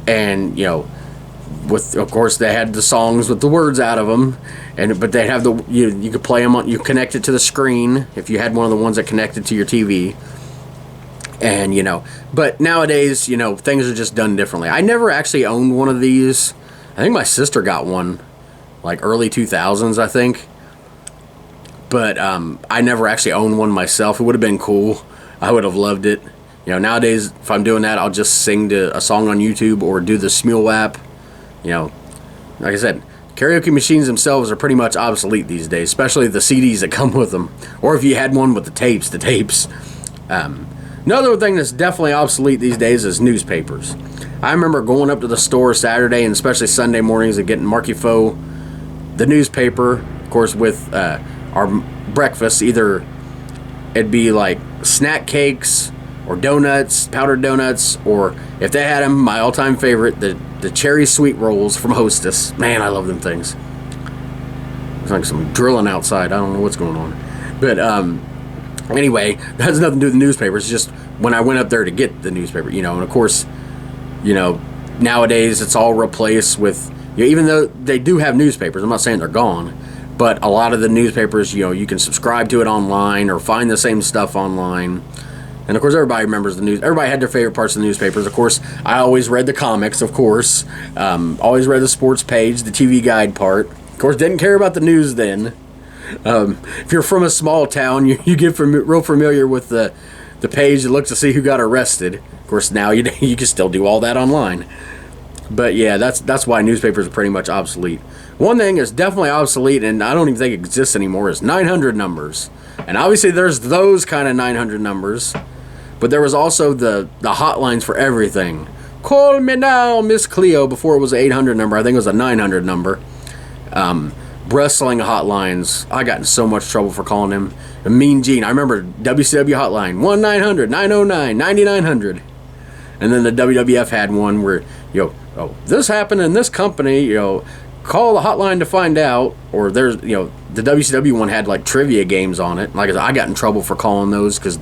and with, of course, they had the songs with the words out of them, but they'd have you could play them on, you connect it to the screen if you had one of the ones that connected to your TV. And, but nowadays, things are just done differently. I never actually owned one of these. I think my sister got one, like early 2000s, I think. But I never actually owned one myself. It would have been cool. I would have loved it. Nowadays, if I'm doing that, I'll just sing to a song on YouTube or do the Smule app. Like I said, karaoke machines themselves are pretty much obsolete these days, especially the CDs that come with them. Or if you had one with the tapes. Another thing that's definitely obsolete these days is newspapers. I remember going up to the store Saturday and especially Sunday mornings and getting Marky Faux, the newspaper, of course, with our breakfast. Either it'd be like snack cakes or donuts, powdered donuts, or if they had them, my all-time favorite, the cherry sweet rolls from Hostess. Man, I love them things. It's like some drilling outside. I don't know what's going on. But anyway, that has nothing to do with the newspapers. It's just when I went up there to get the newspaper, and of course, nowadays it's all replaced with, even though they do have newspapers, I'm not saying they're gone, but a lot of the newspapers, you can subscribe to it online or find the same stuff online. And of course, everybody remembers the news. Everybody had their favorite parts of the newspapers. Of course, I always read the comics, of course. Always read the sports page, the TV guide part. Of course, didn't care about the news then. If you're from a small town, you get real familiar with the page that looks to see who got arrested. Of course, now you can still do all that online. But yeah, that's why newspapers are pretty much obsolete. One thing is definitely obsolete, and I don't even think it exists anymore, is 900 numbers. And obviously there's those kind of 900 numbers, but there was also the hotlines for everything. Call me now, Miss Cleo, before it was an 800 number. I think it was a 900 number. Wrestling hotlines. I got in so much trouble for calling them. Mean Gene. I remember WCW hotline 1-900-909-9900. And then the WWF had one where, this happened in this company, call the hotline to find out. Or there's, the WCW one had like trivia games on it. Like I said, I got in trouble for calling those because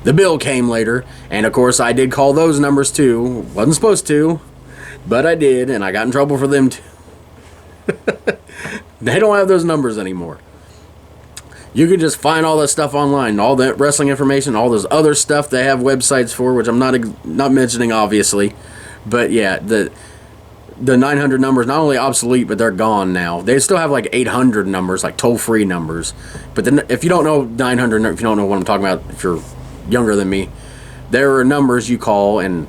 the bill came later. And of course, I did call those numbers too. Wasn't supposed to, but I did, and I got in trouble for them too. They don't have those numbers anymore. You can just find all that stuff online, all that wrestling information, all this other stuff they have websites for, which I'm not mentioning, obviously. But yeah, the 900 numbers not only obsolete, but they're gone now. They still have like 800 numbers, like toll-free numbers. But then, if you don't know 900, if you don't know what I'm talking about, if you're younger than me, there are numbers you call, and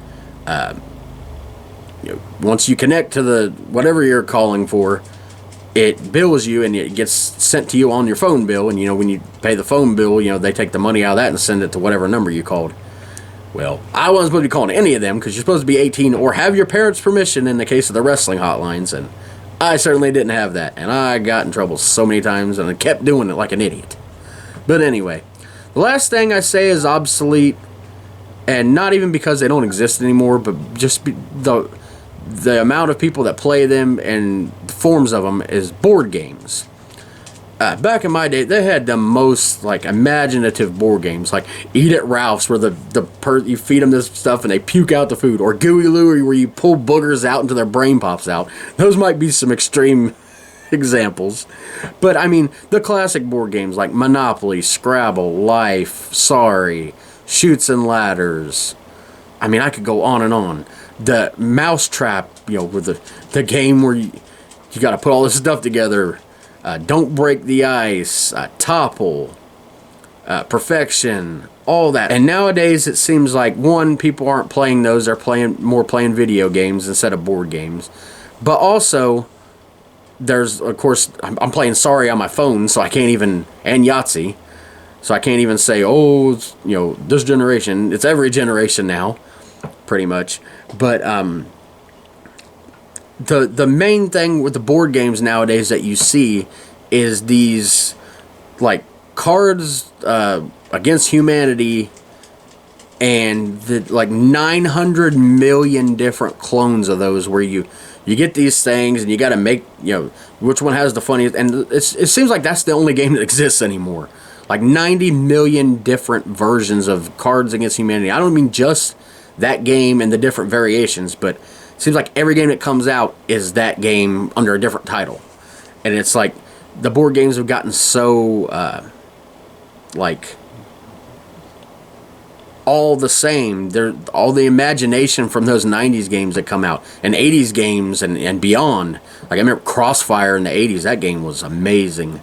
once you connect to the whatever you're calling for, it bills you and it gets sent to you on your phone bill. And when you pay the phone bill, they take the money out of that and send it to whatever number you called. Well, I wasn't supposed to be calling any of them because you're supposed to be 18 or have your parents' permission in the case of the wrestling hotlines, and I certainly didn't have that, and I got in trouble so many times and I kept doing it like an idiot. But anyway, the last thing I say is obsolete And not even because they don't exist anymore, but just the amount of people that play them and the forms of them is board games. Back in my day, they had the most like imaginative board games, like Eat at Ralph's, where you feed them this stuff and they puke out the food, or Gooey Louie, where you pull boogers out until their brain pops out. Those might be some extreme examples, but I mean the classic board games like Monopoly, Scrabble, Life, Sorry, Chutes and Ladders. I mean, I could go on and on. The Mousetrap, with the game where you got to put all this stuff together. Don't Break the Ice, Topple, Perfection, all that. And nowadays it seems like, one, people aren't playing those, they're playing video games instead of board games. But also, there's, of course, I'm playing Sorry on my phone, so I can't even, and Yahtzee, so I can't even say, oh, it's, this generation. It's every generation now, pretty much. But the main thing with the board games nowadays that you see is these like Cards Against Humanity, and the like 900 million different clones of those, where you get these things and you got to make which one has the funniest, and it seems like that's the only game that exists anymore. Like 90 million different versions of Cards Against Humanity. I don't mean just that game and the different variations, but it seems like every game that comes out is that game under a different title. And it's like the board games have gotten so like all the same. They're all the imagination from those 90s games that come out, and 80s games and beyond. Like I remember Crossfire in the 80s. That game was amazing.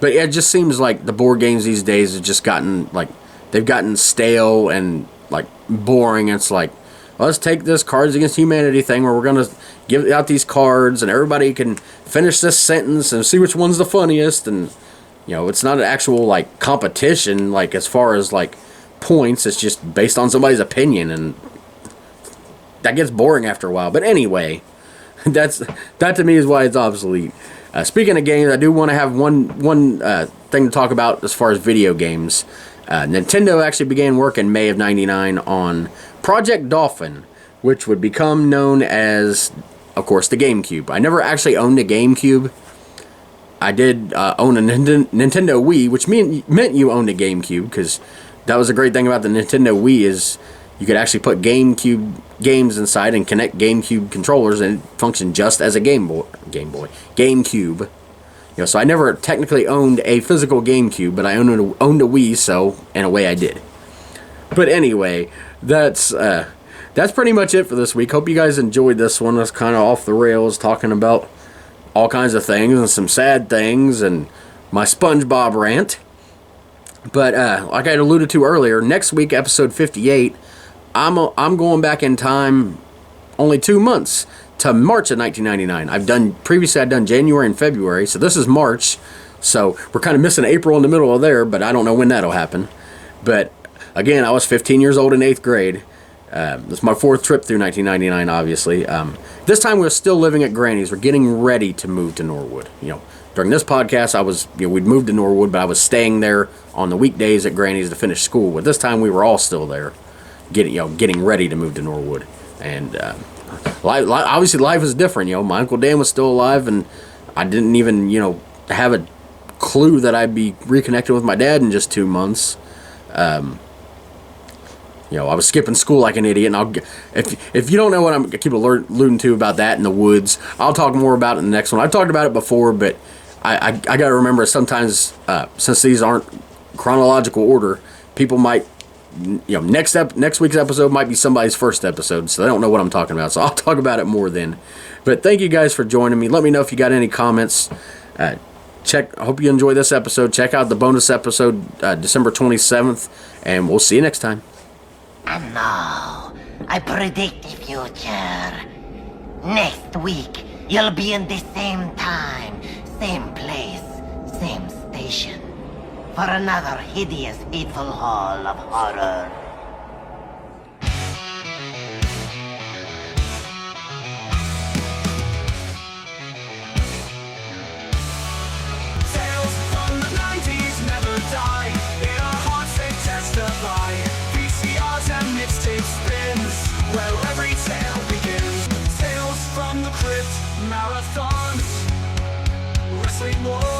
But it just seems like the board games these days have just gotten like, they've gotten stale and like boring. It's like, let's take this Cards Against Humanity thing where we're going to give out these cards and everybody can finish this sentence and see which one's the funniest. And, it's not an actual like competition, like as far as like points. It's just based on somebody's opinion, and that gets boring after a while. But anyway, that to me is why it's obsolete. Speaking of games, I do want to have one thing to talk about as far as video games. Nintendo actually began work in May of '99 on Project Dolphin, which would become known as, of course, the GameCube. I never actually owned a GameCube. I did own a Nintendo Wii, which meant you owned a GameCube, because that was a great thing about the Nintendo Wii is you could actually put GameCube games inside and connect GameCube controllers, and it functioned just as a GameCube. So I never technically owned a physical GameCube, but I owned a Wii, so in a way I did. But anyway, that's pretty much it for this week. Hope you guys enjoyed this one. It's kind of off the rails, talking about all kinds of things and some sad things and my Spongebob rant. But like I alluded to earlier, next week, episode 58, I'm going back in time only 2 months to March of 1999. Previously I'd done January and February, so this is March. So we're kind of missing April in the middle of there, but I don't know when that'll happen. But again, I was 15 years old in 8th grade. This is my 4th trip through 1999, obviously. This time we were still living at Granny's. We're getting ready to move to Norwood. During this podcast, we'd moved to Norwood, but I was staying there on the weekdays at Granny's to finish school. But this time we were all still there, getting ready to move to Norwood. And obviously life is different. My Uncle Dan was still alive, and I didn't even have a clue that I'd be reconnected with my dad in just 2 months. I was skipping school like an idiot, and if you don't know what I keep alluding to about that in the woods, I'll talk more about it in the next one. I've talked about it before, but I got to remember sometimes, since these aren't chronological order, people might, next week's episode might be somebody's first episode, so they don't know what I'm talking about, so I'll talk about it more then. But thank you guys for joining me. Let me know if you got any comments. I hope you enjoy this episode. Check out the bonus episode, December 27th, and we'll see you next time. And now, I predict the future. Next week, you'll be in the same time, same place, same station, for another hideous, fateful haul of horror. Tales from the 90s never die. In our hearts they testify. wars